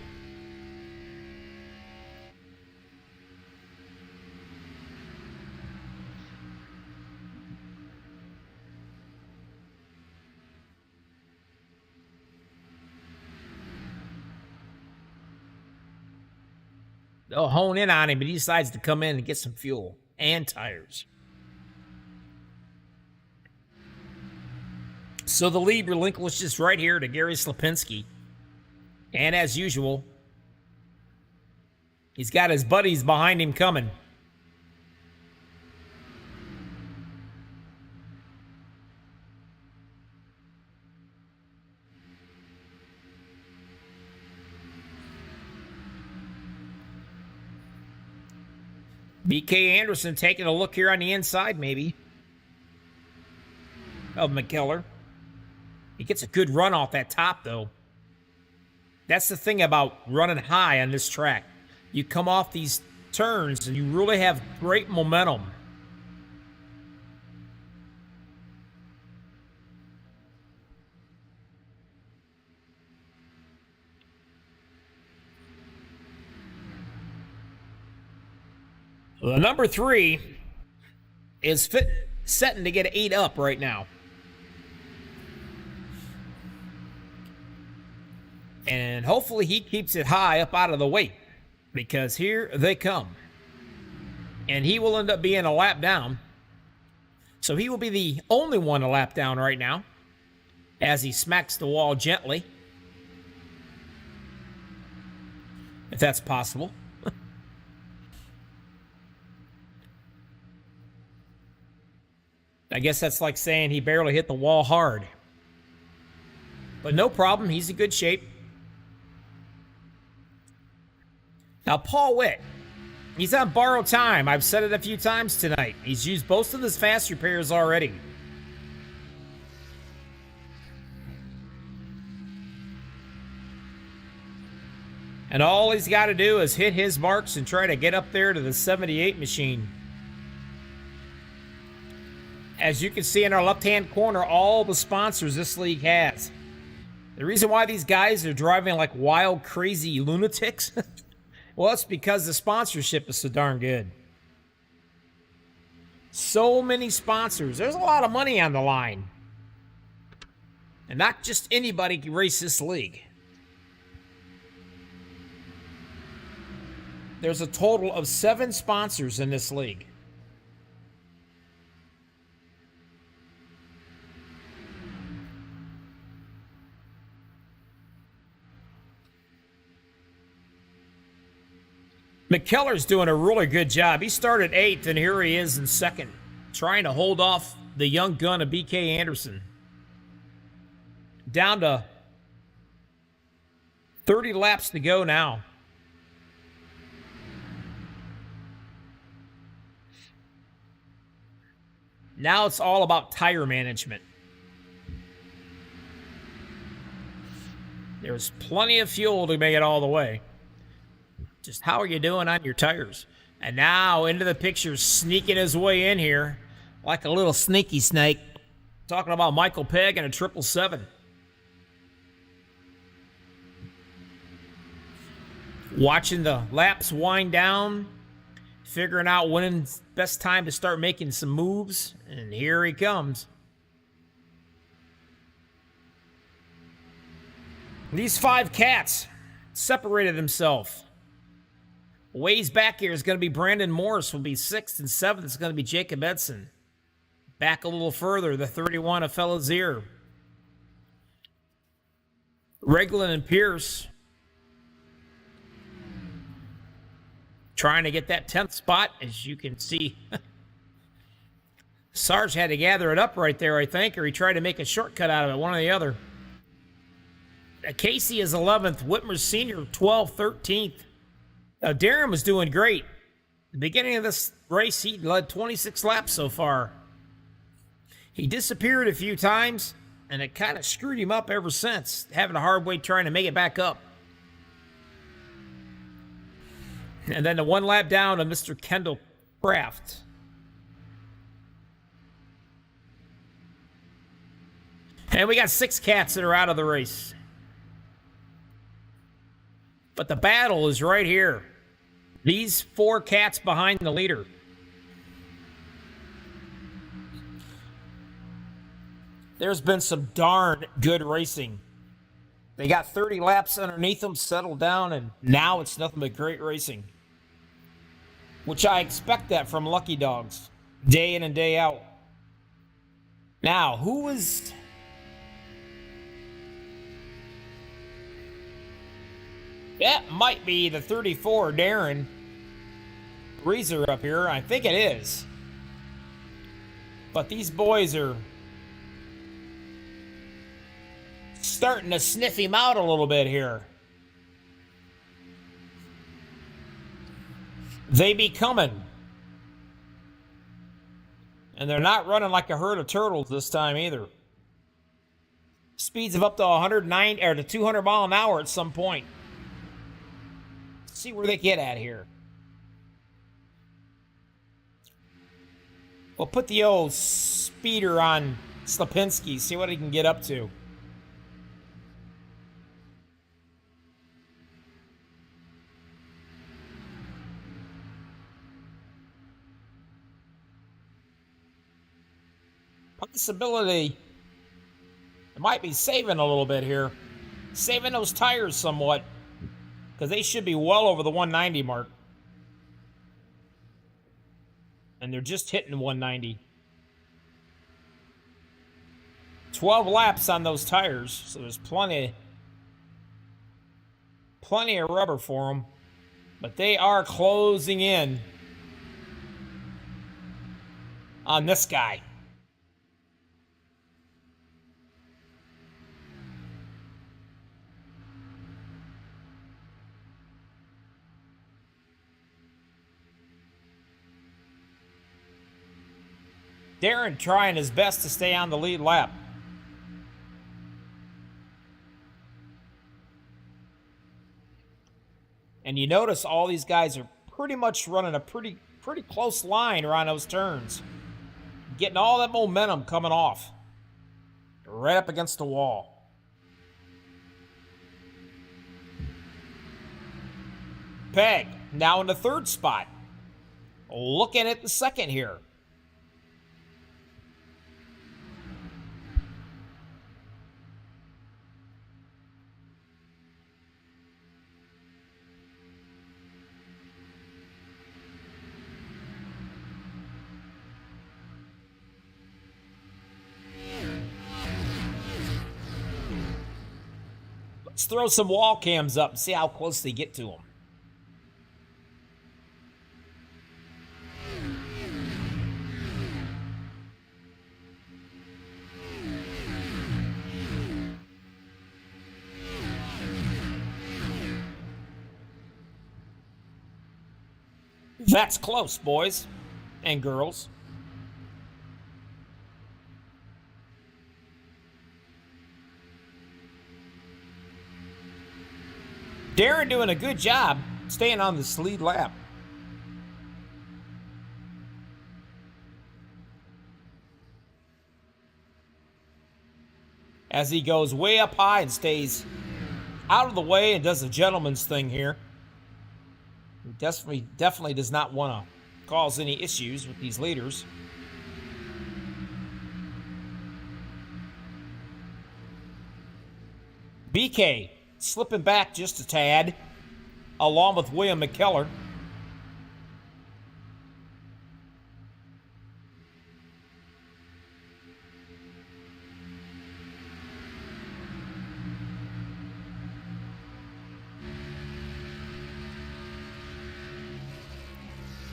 They'll hone in on him, but he decides to come in and get some fuel and tires. So the lead relinquishes right here to Gary Slapinski. And as usual, he's got his buddies behind him coming. BK Anderson taking a look here on the inside, maybe, of McKellar. He gets a good run off that top, though. That's the thing about running high on this track. You come off these turns, and you really have great momentum. The number 3 is setting to get 8 up right now. And hopefully he keeps it high up out of the way, because here they come. And he will end up being a lap down. So he will be the only one a lap down right now as he smacks the wall gently. If that's possible. I guess that's like saying he barely hit the wall hard. But no problem, he's in good shape. Now, Paul Witt, he's on borrowed time. I've said it a few times tonight. He's used most of his fast repairs already. And all he's got to do is hit his marks and try to get up there to the 78 machine. As you can see in our left-hand corner, all the sponsors this league has. The reason why these guys are driving like wild, crazy lunatics, well, it's because the sponsorship is so darn good. So many sponsors. There's a lot of money on the line. And not just anybody can race this league. There's a total of 7 sponsors in this league. McKellar's doing a really good job. He started 8th, and here he is in 2nd, trying to hold off the young gun of BK Anderson. Down to 30 laps to go now. Now it's all about tire management. There's plenty of fuel to make it all the way. Just how are you doing on your tires? And now into the picture, sneaking his way in here like a little sneaky snake. Talking about Michael Pegg and a 777. Watching the laps wind down, figuring out when's best time to start making some moves, and here he comes. These 5 cats separated themselves. Ways back here is going to be Brandon Morris, will be 6th, and 7th is going to be Jacob Edson. Back a little further, the 31 of Felazier. Reglan and Pierce trying to get that 10th spot, as you can see. Sarge had to gather it up right there, I think, or he tried to make a shortcut out of it, one or the other. Casey is 11th, Whitmer Sr. 12th, 13th. Darren was doing great. The beginning of this race, he led 26 laps so far. He disappeared a few times, and it kind of screwed him up ever since, having a hard way trying to make it back up. And then the 1 lap down to Mr. Kendall Kraft. And we got 6 cats that are out of the race. But the battle is right here. These 4 cats behind the leader. There's been some darn good racing. They got 30 laps underneath them, settled down, and now it's nothing but great racing. Which I expect that from Lucky Dogs, day in and day out. Now, who was... That might be the 34, Darren Reeser up here. I think it is. But these boys are starting to sniff him out a little bit here. They be coming. And they're not running like a herd of turtles this time either. Speeds of up to 109 or to 200 mile an hour at some point. See where they get at here. We'll put the old speeder on Slapinski, see what he can get up to. Possibility, it might be saving a little bit here. Saving those tires somewhat. Because they should be well over the 190 mark. And they're just hitting 190. 12 laps on those tires, so there's plenty of rubber for them. But they are closing in on this guy. Darren trying his best to stay on the lead lap. And you notice all these guys are pretty much running a pretty close line around those turns. Getting all that momentum coming off. Right up against the wall. Peg, now in the 3rd spot. Looking at the 2nd here. Let's throw some wall cams up and see how close they get to them. That's close, boys and girls. Darren doing a good job staying on this lead lap. As he goes way up high and stays out of the way and does a gentleman's thing here. He definitely does not want to cause any issues with these leaders. BK slipping back just a tad, along with William McKellar.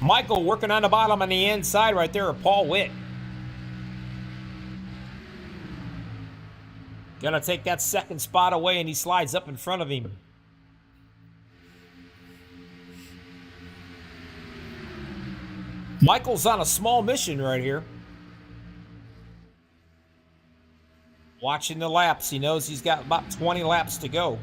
Michael working on the bottom on the inside right there of Paul Witt. Gonna take that second spot away, and he slides up in front of him. Michael's on a small mission right here. Watching the laps. He knows he's got about 20 laps to go.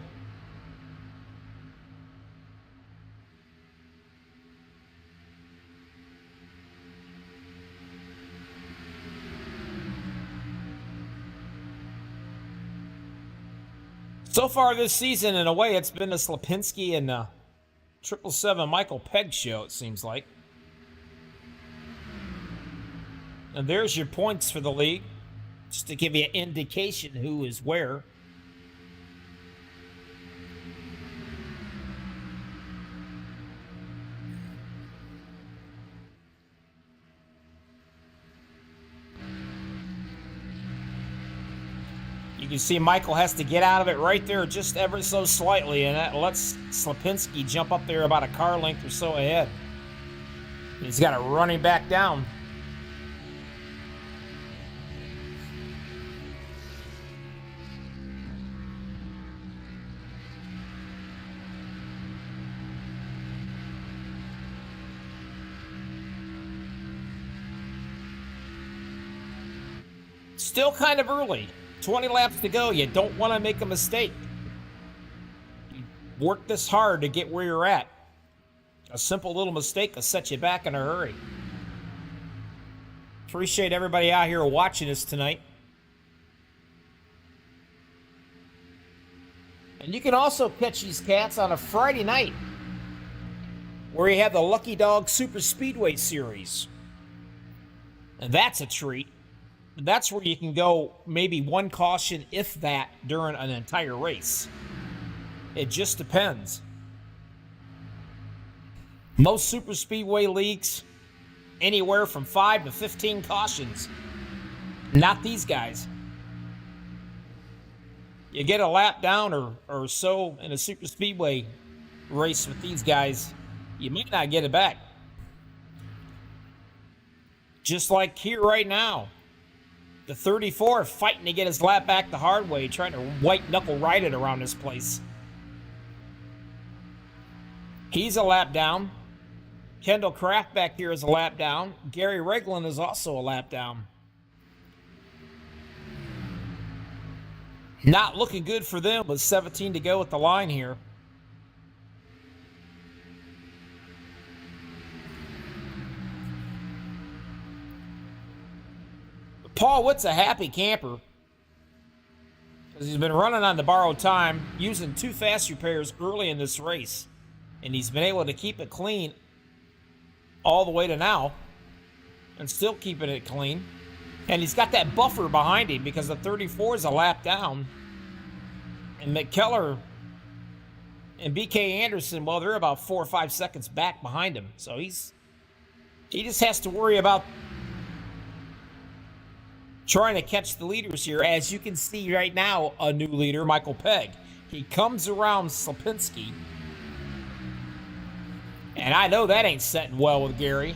So far this season, in a way, it's been the Slapinski and 777 Michael Pegg show, it seems like. And there's your points for the league, just to give you an indication who is where. You can see Michael has to get out of it right there just ever so slightly, and that lets Slapinski jump up there about a car length or so ahead. He's got to run him back down. Still kind of early. 20 laps to go. You don't want to make a mistake. You work this hard to get where you're at. A simple little mistake will set you back in a hurry. Appreciate everybody out here watching us tonight. And you can also catch these cats on a Friday night, where you have the Lucky Dog Super Speedway Series. And that's a treat. That's where you can go maybe one caution, if that, during an entire race. It just depends. Most super speedway leagues, anywhere from 5 to 15 cautions. Not these guys. You get a lap down or so in a super speedway race with these guys, you might not get it back. Just like here right now. The 34 fighting to get his lap back the hard way, trying to white-knuckle ride it around this place. He's a lap down. Kendall Kraft back here is a lap down. Gary Regland is also a lap down. Not looking good for them with 17 to go at the line here. Paul Witt's a happy camper because he's been running on the borrowed time, using 2 fast repairs early in this race, and he's been able to keep it clean all the way to now and still keeping it clean. And he's got that buffer behind him because the 34 is a lap down, and McKellar and BK Anderson, well, they're about 4 or 5 seconds back behind him, so he just has to worry about trying to catch the leaders here. As you can see right now, a new leader, Michael Pegg. He comes around Slapinski. And I know that ain't setting well with Gary.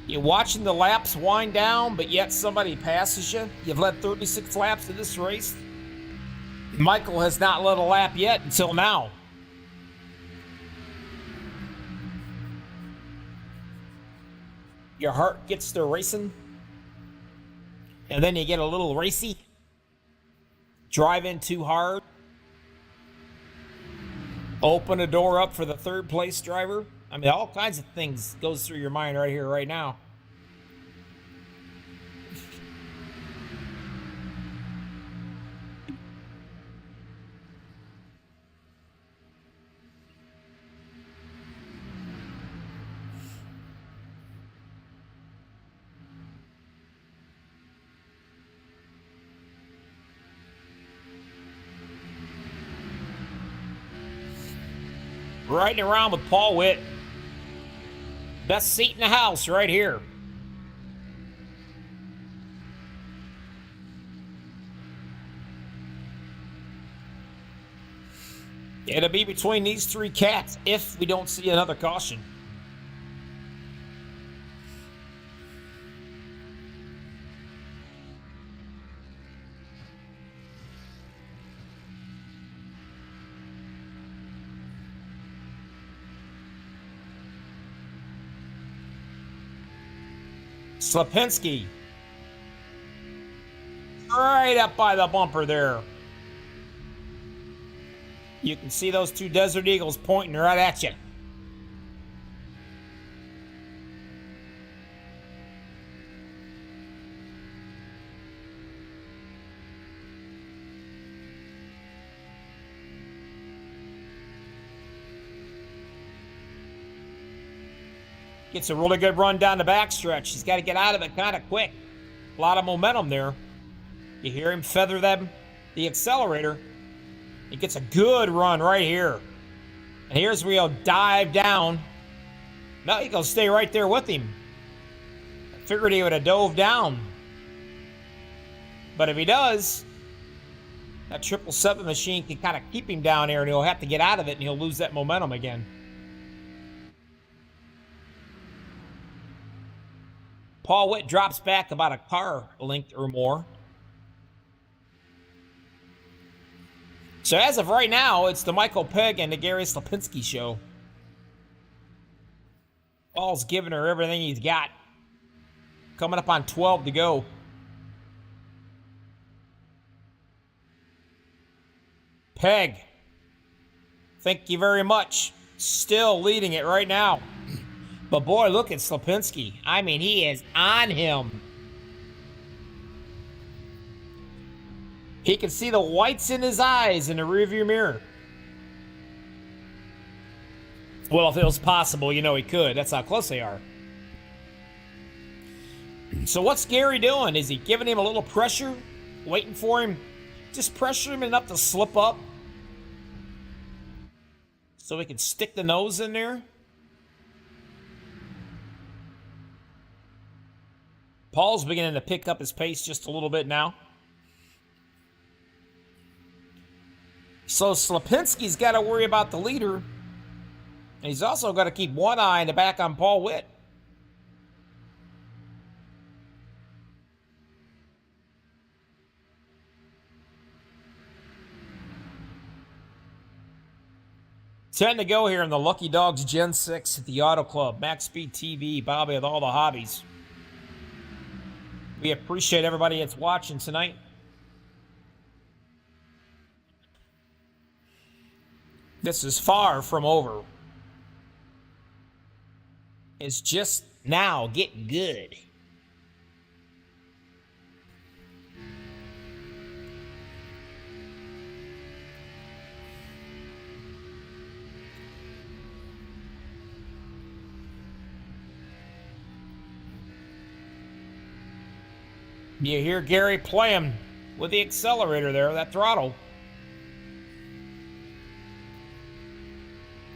You're watching the laps wind down, but yet somebody passes you. You've led 36 laps in this race. Michael has not led a lap yet until now. Your heart gets to racing, and then you get a little racy. Drive in too hard. Open a door up for the third place driver. I mean, all kinds of things goes through your mind right here, right now. Riding around with Paul Witt. Best seat in the house right here. It'll be between these three cats if we don't see another caution. Slapinski. Right up by the bumper there. You can see those two Desert Eagles pointing right at you. Gets a really good run down the backstretch. He's got to get out of it kind of quick. A lot of momentum there. You hear him feather the accelerator. He gets a good run right here. And here's where he'll dive down. No, he's going to stay right there with him. I figured he would have dove down. But if he does, that 777 machine can kind of keep him down here, and he'll have to get out of it, and he'll lose that momentum again. Paul Witt drops back about a car length or more. So as of right now, it's the Michael Pegg and the Gary Slapinski show. Paul's giving her everything he's got. Coming up on 12 to go. Pegg, thank you very much. Still leading it right now. But boy, look at Slapinski. I mean, he is on him. He can see the whites in his eyes in the rearview mirror. Well, if it was possible, you know he could. That's how close they are. So what's Gary doing? Is he giving him a little pressure? Waiting for him? Just pressure him enough to slip up? So he can stick the nose in there? Paul's beginning to pick up his pace just a little bit now. So Slapinski's got to worry about the leader. And he's also got to keep one eye in the back on Paul Witt. Ten to go here in the Lucky Dogs Gen 6 at the Auto Club. MaxspeedTV, Bobby with all the hobbies. We appreciate everybody that's watching tonight. This is far from over. It's just now getting good. You hear Gary playing with the accelerator there, that throttle.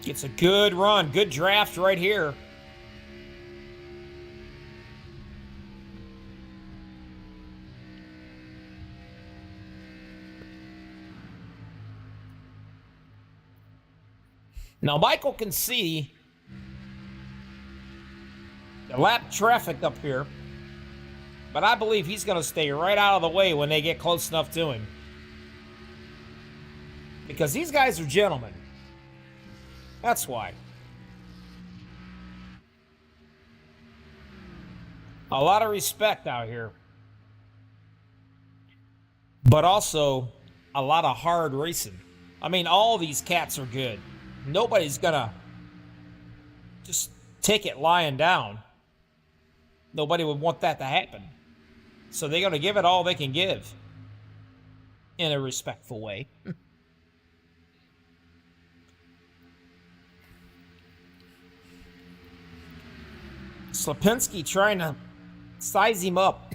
Gets a good run, good draft right here. Now Michael can see the lap traffic up here, but I believe he's going to stay right out of the way when they get close enough to him. Because these guys are gentlemen. That's why. A lot of respect out here. But also a lot of hard racing. I mean, all these cats are good. Nobody's gonna just take it lying down. Nobody would want that to happen. So they're gonna give it all they can give in a respectful way. Slapinski trying to size him up.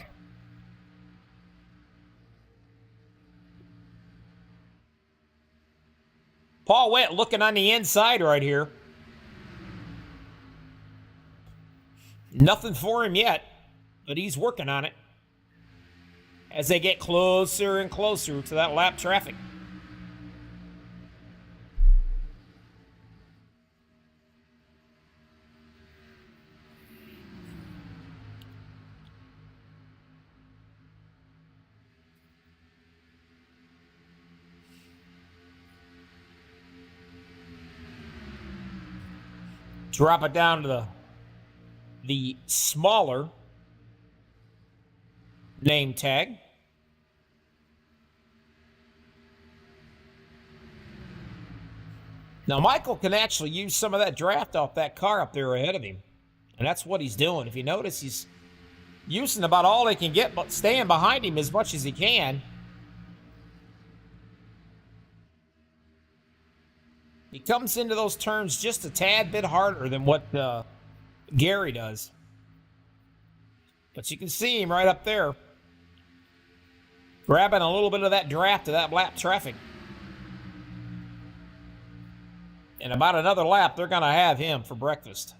Paul Witt looking on the inside right here. Nothing for him yet, but he's working on it as they get closer and closer to that lap traffic. Drop it down to the smaller name tag. Now, Michael can actually use some of that draft off that car up there ahead of him. And that's what he's doing. If you notice, he's using about all he can get, but staying behind him as much as he can. He comes into those turns just a tad bit harder than what Gary does. But you can see him right up there, grabbing a little bit of that draft of that lap traffic. In about another lap, they're going to have him for breakfast,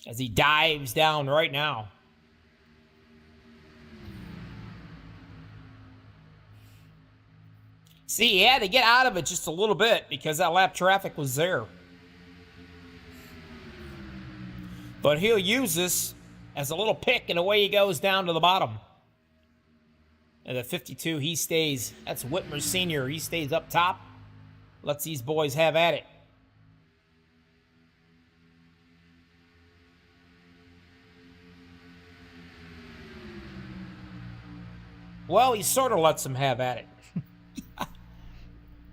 as he dives down right now. See, he had to get out of it just a little bit because that lap traffic was there. But he'll use this as a little pick, and away he goes down to the bottom. And at 52, he stays. That's Whitmer Sr. He stays up top. Lets these boys have at it. Well, he sort of lets them have at it.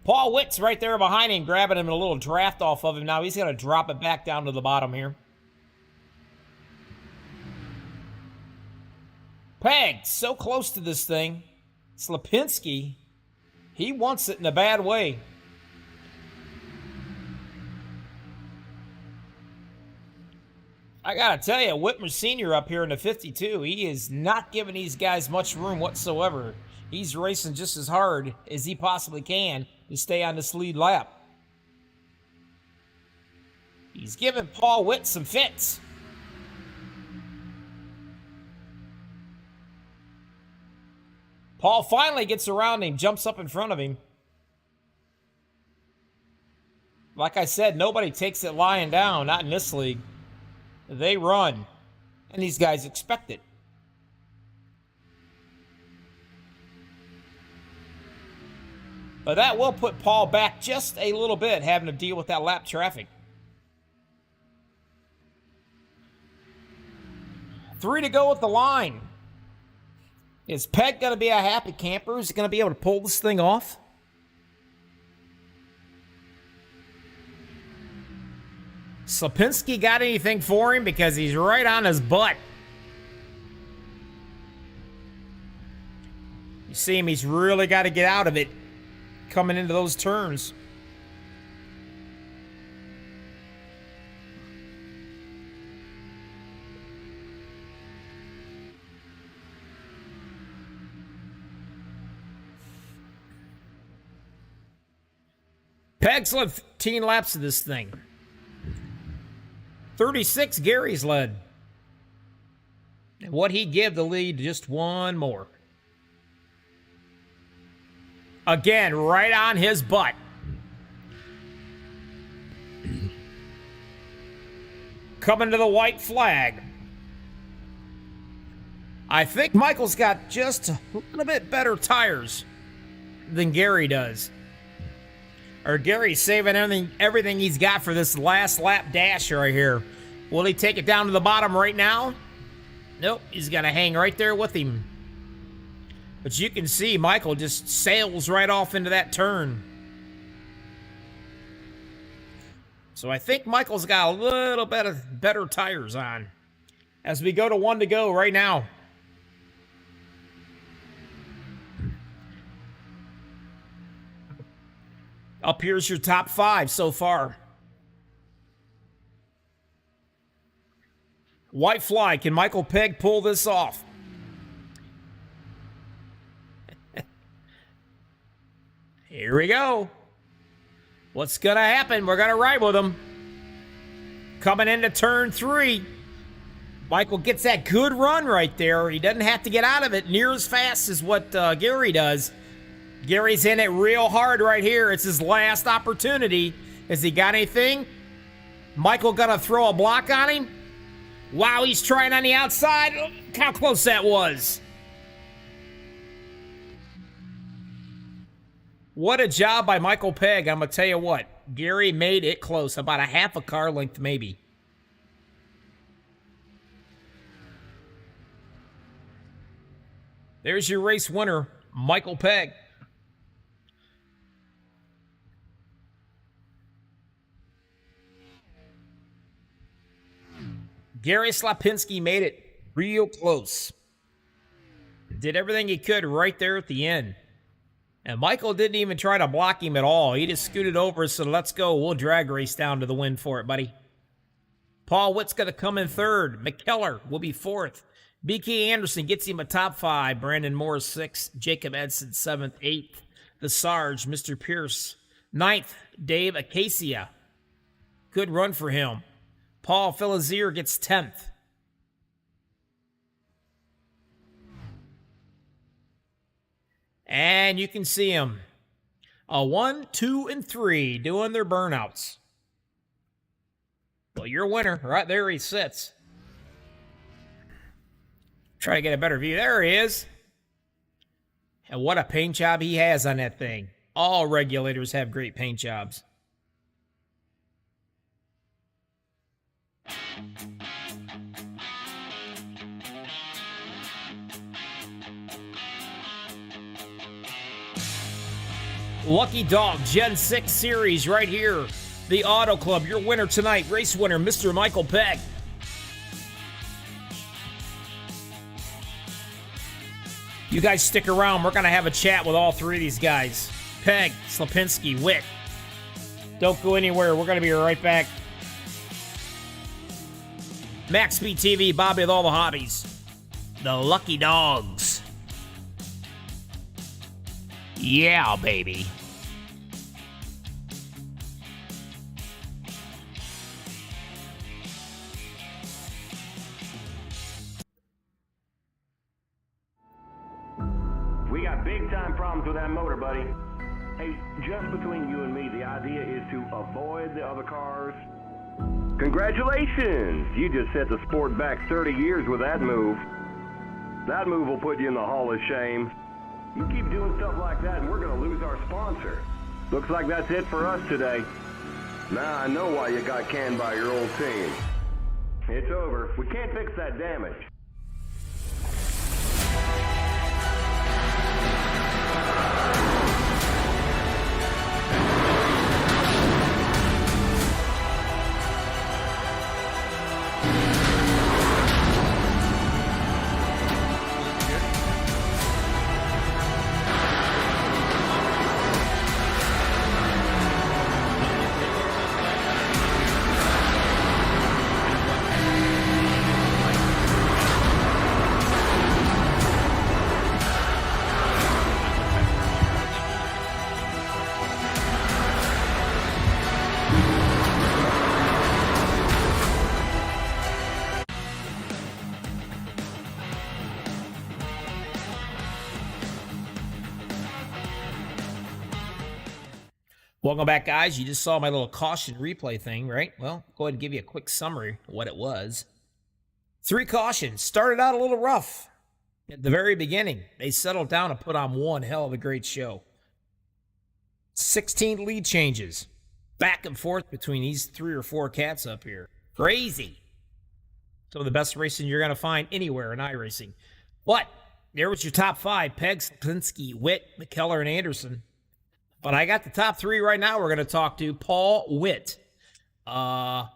Paul Witt's right there behind him, grabbing him a little draft off of him. Now he's going to drop it back down to the bottom here. Peg, so close to this thing. Slapinski, he wants it in a bad way. I got to tell you, Whitmer Sr. up here in the 52, he is not giving these guys much room whatsoever. He's racing just as hard as he possibly can to stay on this lead lap. He's giving Paul Witt some fits. Paul finally gets around him, jumps up in front of him. Like I said, nobody takes it lying down, not in this league. They run, and these guys expect it. But that will put Paul back just a little bit, having to deal with that lap traffic. 3 to go at the line. Is Peg going to be a happy camper? Is he going to be able to pull this thing off? Slapinski got anything for him? Because he's right on his butt. You see him, he's really got to get out of it coming into those turns. Peg's led 15 laps of this thing. 36 Gary's led. And what he give the lead just one more. Again, right on his butt. Coming to the white flag. I think Michael's got just a little bit better tires than Gary does. Or Gary's saving everything he's got for this last lap dash right here. Will he take it down to the bottom right now? Nope, he's going to hang right there with him. But you can see Michael just sails right off into that turn. So I think Michael's got a little bit of better tires on as we go to 1 to go right now. Up here's your top 5 so far. White flag, can Michael Peg pull this off? Here we go. What's going to happen? We're going to ride with him. Coming into turn 3. Michael gets that good run right there. He doesn't have to get out of it near as fast as what Gary does. Gary's in it real hard right here. It's his last opportunity. Has he got anything? Michael gonna throw a block on him? Wow, he's trying on the outside. Look how close that was. What a job by Michael Pegg. I'm gonna tell you what. Gary made it close. About a half a car length maybe. There's your race winner, Michael Pegg. Gary Slapinski made it real close. Did everything he could right there at the end. And Michael didn't even try to block him at all. He just scooted over and said, let's go. We'll drag race down to the win for it, buddy. Paul Witt's going to come in 3rd. McKellar will be 4th. B.K. Anderson gets him a top 5. Brandon Morris 6th. Jacob Edson 7th. 8th. The Sarge, Mr. Pierce 9th. Dave Acacia. Good run for him. Paul Filizier gets 10th. And you can see him. A 1, 2, and 3 doing their burnouts. Well, your winner, right there he sits. Try to get a better view. There he is. And what a paint job he has on that thing. All regulators have great paint jobs. Lucky Dog Gen 6 Series right here. The Auto Club, your winner tonight. Race winner, Mr. Michael Pegg. You guys stick around. We're going to have a chat with all 3 of these guys. Pegg, Slapinski, Witt. Don't go anywhere. We're going to be right back. MaxspeedTV, Bobby with all the hobbies. The Lucky Dogs. Yeah, baby. We got big time problems with that motor, buddy. Hey, just between you and me, the idea is to avoid the other cars. Congratulations! You just set the sport back 30 years with that move. That move will put you in the Hall of Shame. You keep doing stuff like that and we're going to lose our sponsor. Looks like that's it for us today. Now I know why you got canned by your old team. It's over. We can't fix that damage. Welcome back, guys. You just saw my little caution replay thing, right? Well, go ahead and give you a quick summary of what it was. 3 cautions. Started out a little rough at the very beginning. They settled down and put on one hell of a great show. 16 lead changes. Back and forth between these 3 or 4 cats up here. Crazy. Some of the best racing you're going to find anywhere in iRacing. But there was your top 5. Pegg, Slapinski, Witt, McKellar, and Anderson. But I got the top 3 right now. We're going to talk to Paul Witt. Hang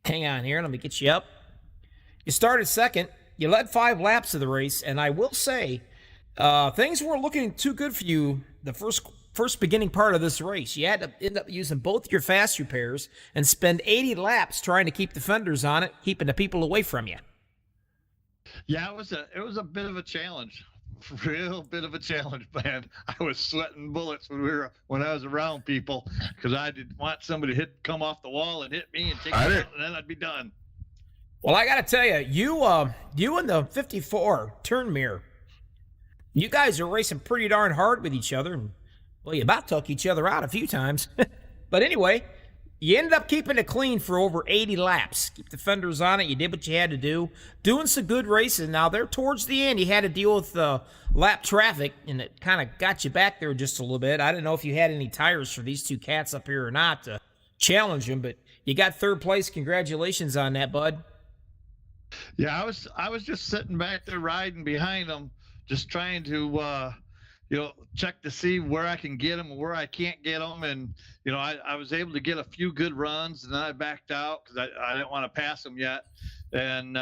on here. Let me get you up. You started second. You led 5 laps of the race. And I will say, things weren't looking too good for you the first beginning part of this race. You had to end up using both your fast repairs and spend 80 laps trying to keep the fenders on it, keeping the people away from you. Yeah, it was a bit of a challenge. real bit of a challenge, man. I was sweating bullets when I was around people because I didn't want somebody to come off the wall and hit me and take me out, and then I'd be done. Well, I got to tell you, you and the 54 turn mirror, you guys are racing pretty darn hard with each other. And, well, you about took each other out a few times. But anyway, you ended up keeping it clean for over 80 laps. Keep the fenders on it. You did what you had to do. Doing some good racing. Now, there towards the end, you had to deal with lap traffic, and it kind of got you back there just a little bit. I didn't know if you had any tires for these two cats up here or not to challenge them, but you got third place. Congratulations on that, bud. Yeah, I was just sitting back there riding behind them, just trying to check to see where I can get them and where I can't get them. And I was able to get a few good runs, and then I backed out because I didn't want to pass them yet. And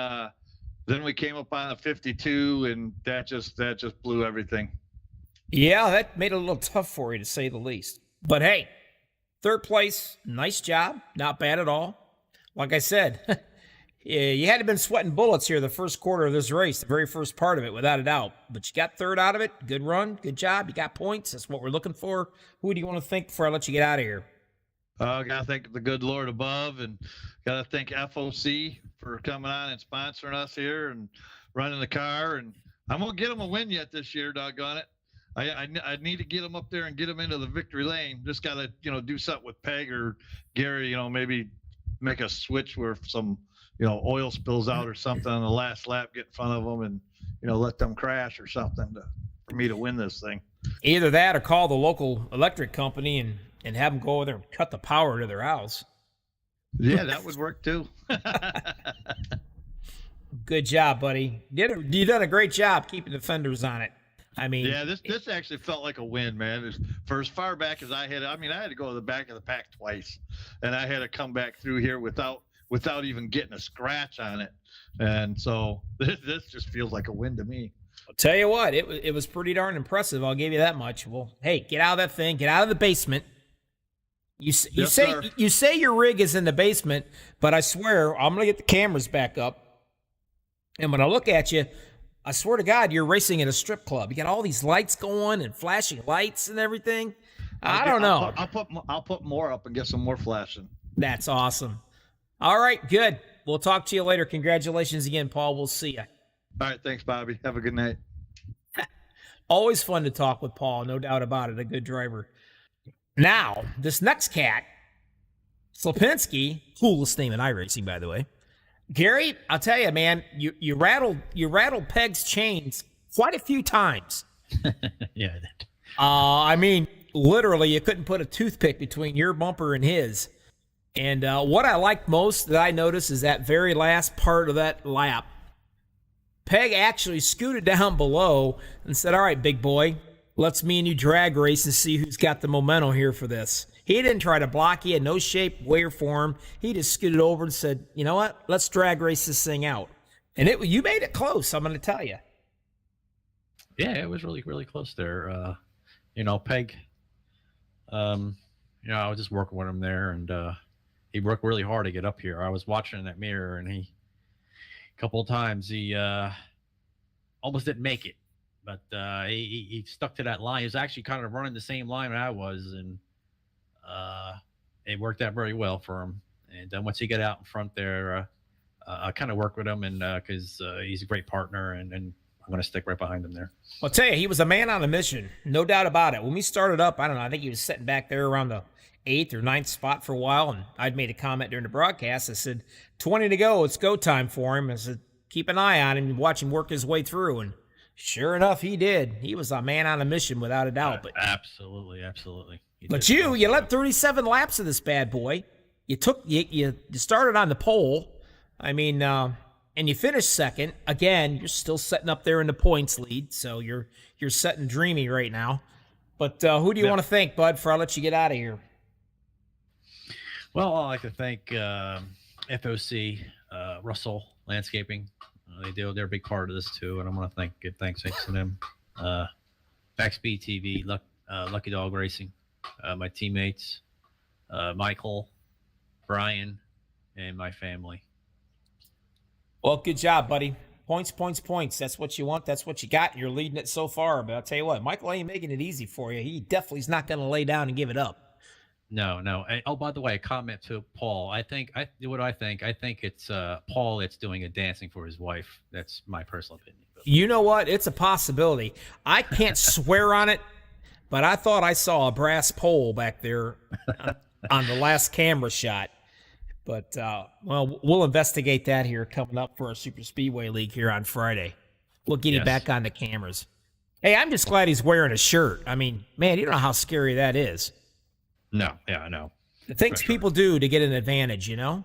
then we came up on a 52, and that just blew everything. Yeah, that made it a little tough for you, to say the least. But hey, third place, nice job, not bad at all. Like I said. You had to have been sweating bullets here the first quarter of this race, the very first part of it, without a doubt. But you got third out of it. Good run. Good job. You got points. That's what we're looking for. Who do you want to thank before I let you get out of here? I got to thank the good Lord above, and got to thank FOC for coming on and sponsoring us here and running the car. And I'm going to get them a win yet this year, doggone it. I need to get them up there and get them into the victory lane. Just got to, do something with Peg or Gary, maybe make a switch where some – oil spills out or something on the last lap, get in front of them and, let them crash or something for me to win this thing. Either that or call the local electric company and have them go over there and cut the power to their house. Yeah, that would work too. Good job, buddy. You done a great job keeping the fenders on it. I mean, yeah, this actually felt like a win, man. For as far back as I had to go to the back of the pack twice, and I had to come back through here without even getting a scratch on it. And so this just feels like a win to me. I'll tell you what, it was pretty darn impressive. I'll give you that much. Well, hey, get out of that thing. Get out of the basement. You say your rig is in the basement, but I swear I'm going to get the cameras back up. And when I look at you, I swear to God, you're racing at a strip club. You got all these lights going and flashing lights and everything. I don't know. I'll put more up and get some more flashing. That's awesome. All right, good. We'll talk to you later. Congratulations again, Paul. We'll see you. All right, thanks, Bobby. Have a good night. Always fun to talk with Paul, no doubt about it. A good driver. Now, this next cat, Slapinski, coolest name in iRacing, by the way. Gary, I'll tell you, man, you rattled Peg's chains quite a few times. Yeah, I did. I mean, literally, you couldn't put a toothpick between your bumper and his. And what I like most that I noticed is that very last part of that lap. Peg actually scooted down below and said, all right, big boy, let's me and you drag race and see who's got the momentum here for this. He didn't try to block. He had no shape, way, or form. He just scooted over and said, you know what, let's drag race this thing out. And you made it close, I'm going to tell you. Yeah, it was really, really close there. Peg, I was just working with him there, and he worked really hard to get up here. I was watching in that mirror, and a couple of times he almost didn't make it, but he stuck to that line. He was actually kind of running the same line I was, and it worked out very well for him. And then once he got out in front there, I kind of worked with him, and because he's a great partner, and I'm going to stick right behind him there. I'll tell you, he was a man on a mission, no doubt about it. When we started up, I don't know, I think he was sitting back there around the 8th or 9th spot for a while, and I'd made a comment during the broadcast. I said, 20 to go, it's go time for him. I said, keep an eye on him and watch him work his way through, and sure enough, he did. He was a man on a mission without a doubt. But absolutely. But you led 37 laps of this bad boy. You started on the pole. I mean, and you finished second. Again, you're still sitting up there in the points lead, so you're setting dreamy right now. But who do you want to thank, bud, before I let you get out of here? Well, I'd like to thank FOC, Russell Landscaping. They're a big part of this too, and I want to give thanks to them. MaxspeedTV, Lucky Dog Racing, my teammates, Michael, Brian, and my family. Well, good job, buddy. Points, points, points. That's what you want. That's what you got. You're leading it so far. But I'll tell you what, Michael ain't making it easy for you. He definitely is not going to lay down and give it up. No. Oh, by the way, a comment to Paul. I think it's Paul that's doing a dancing for his wife. That's my personal opinion. You know what? It's a possibility. I can't swear on it, but I thought I saw a brass pole back there on the last camera shot. But, well, we'll investigate that here coming up for our Super Speedway League here on Friday. We'll get you back on the cameras. Hey, I'm just glad he's wearing a shirt. I mean, man, you don't know how scary that is. No, yeah, I know. The things people do to get an advantage, you know?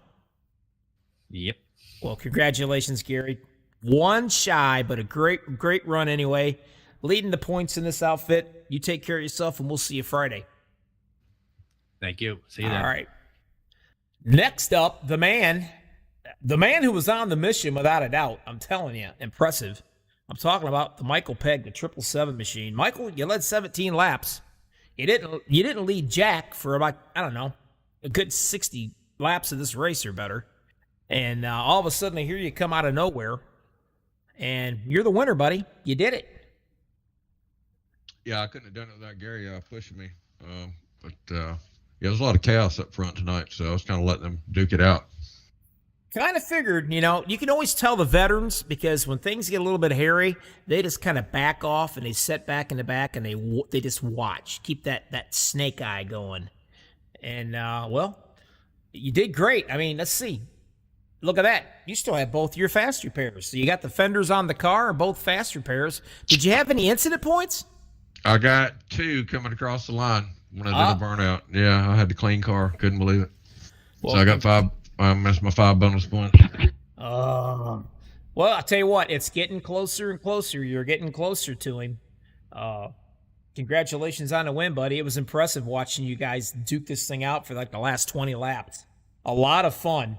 Yep. Well, congratulations, Gary. One shy, but a great run anyway. Leading the points in this outfit. You take care of yourself, and we'll see you Friday. Thank you. See you then. All right. Next up, the man who was on the mission without a doubt. I'm telling you, impressive. I'm talking about the Michael Pegg, the 777 machine. Michael, you led 17 laps. You didn't lead Jack for about, I don't know, a good 60 laps of this race or better. And all of a sudden, I hear you come out of nowhere, and you're the winner, buddy. You did it. Yeah, I couldn't have done it without Gary pushing me. Yeah, there's a lot of chaos up front tonight, so I was kind of letting them duke it out. Kind of figured, you know, you can always tell the veterans because when things get a little bit hairy, they just kind of back off and they set back in the back and they just watch, keep that snake eye going. And, well, you did great. I mean, let's see. Look at that. You still have both your fast repairs. So you got the fenders on the car, both fast repairs. Did you have any incident points? I got 2 coming across the line when I did a burnout. Yeah, I had the clean car. Couldn't believe it. Well, so I got 5. I missed my 5 bonus points. Well, I'll tell you what. It's getting closer and closer. You're getting closer to him. Congratulations on the win, buddy. It was impressive watching you guys duke this thing out for like the last 20 laps. A lot of fun.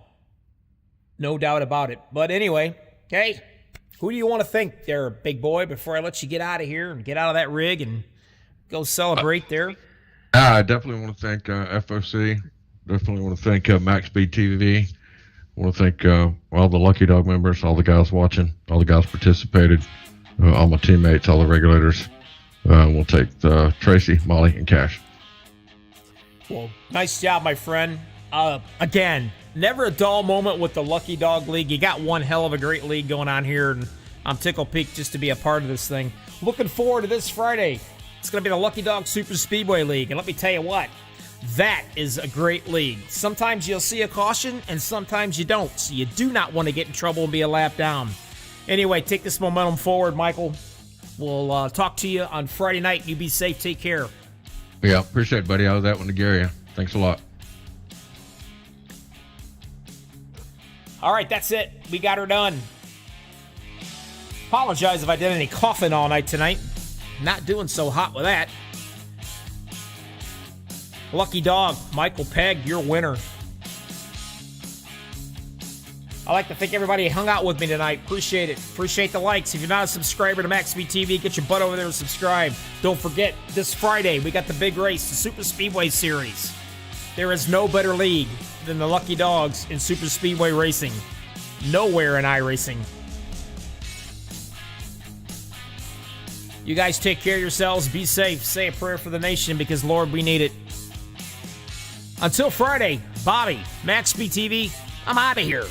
No doubt about it. But anyway, hey, who do you want to thank there, big boy, before I let you get out of here and get out of that rig and go celebrate there? I definitely want to thank FOC. Definitely want to thank MaxspeedTV. I want to thank all the Lucky Dog members, all the guys watching, all the guys participated, all my teammates, all the regulators. We'll take Tracy, Molly, and Cash. Well, nice job, my friend. Again, never a dull moment with the Lucky Dog League. You got one hell of a great league going on here, and I'm tickled pink just to be a part of this thing. Looking forward to this Friday. It's going to be the Lucky Dog Super Speedway League, and let me tell you what, that is a great league. Sometimes you'll see a caution, and sometimes you don't, so you do not want to get in trouble and be a lap down. Anyway, take this momentum forward, Michael. We'll talk to you on Friday night. You be safe. Take care. Yeah, appreciate it, buddy. I owe that one to Gary. Thanks a lot. All right, that's it. We got her done. Apologize if I did any coughing all night tonight. Not doing so hot with that. Lucky Dog, Michael Pegg, your winner. I'd like to thank everybody who hung out with me tonight. Appreciate it. Appreciate the likes. If you're not a subscriber to MaxspeedTV, get your butt over there and subscribe. Don't forget, this Friday, we got the big race, the Super Speedway Series. There is no better league than the Lucky Dogs in Super Speedway Racing. Nowhere in iRacing. You guys take care of yourselves. Be safe. Say a prayer for the nation because, Lord, we need it. Until Friday, Bobby, MaxspeedTV, I'm out of here.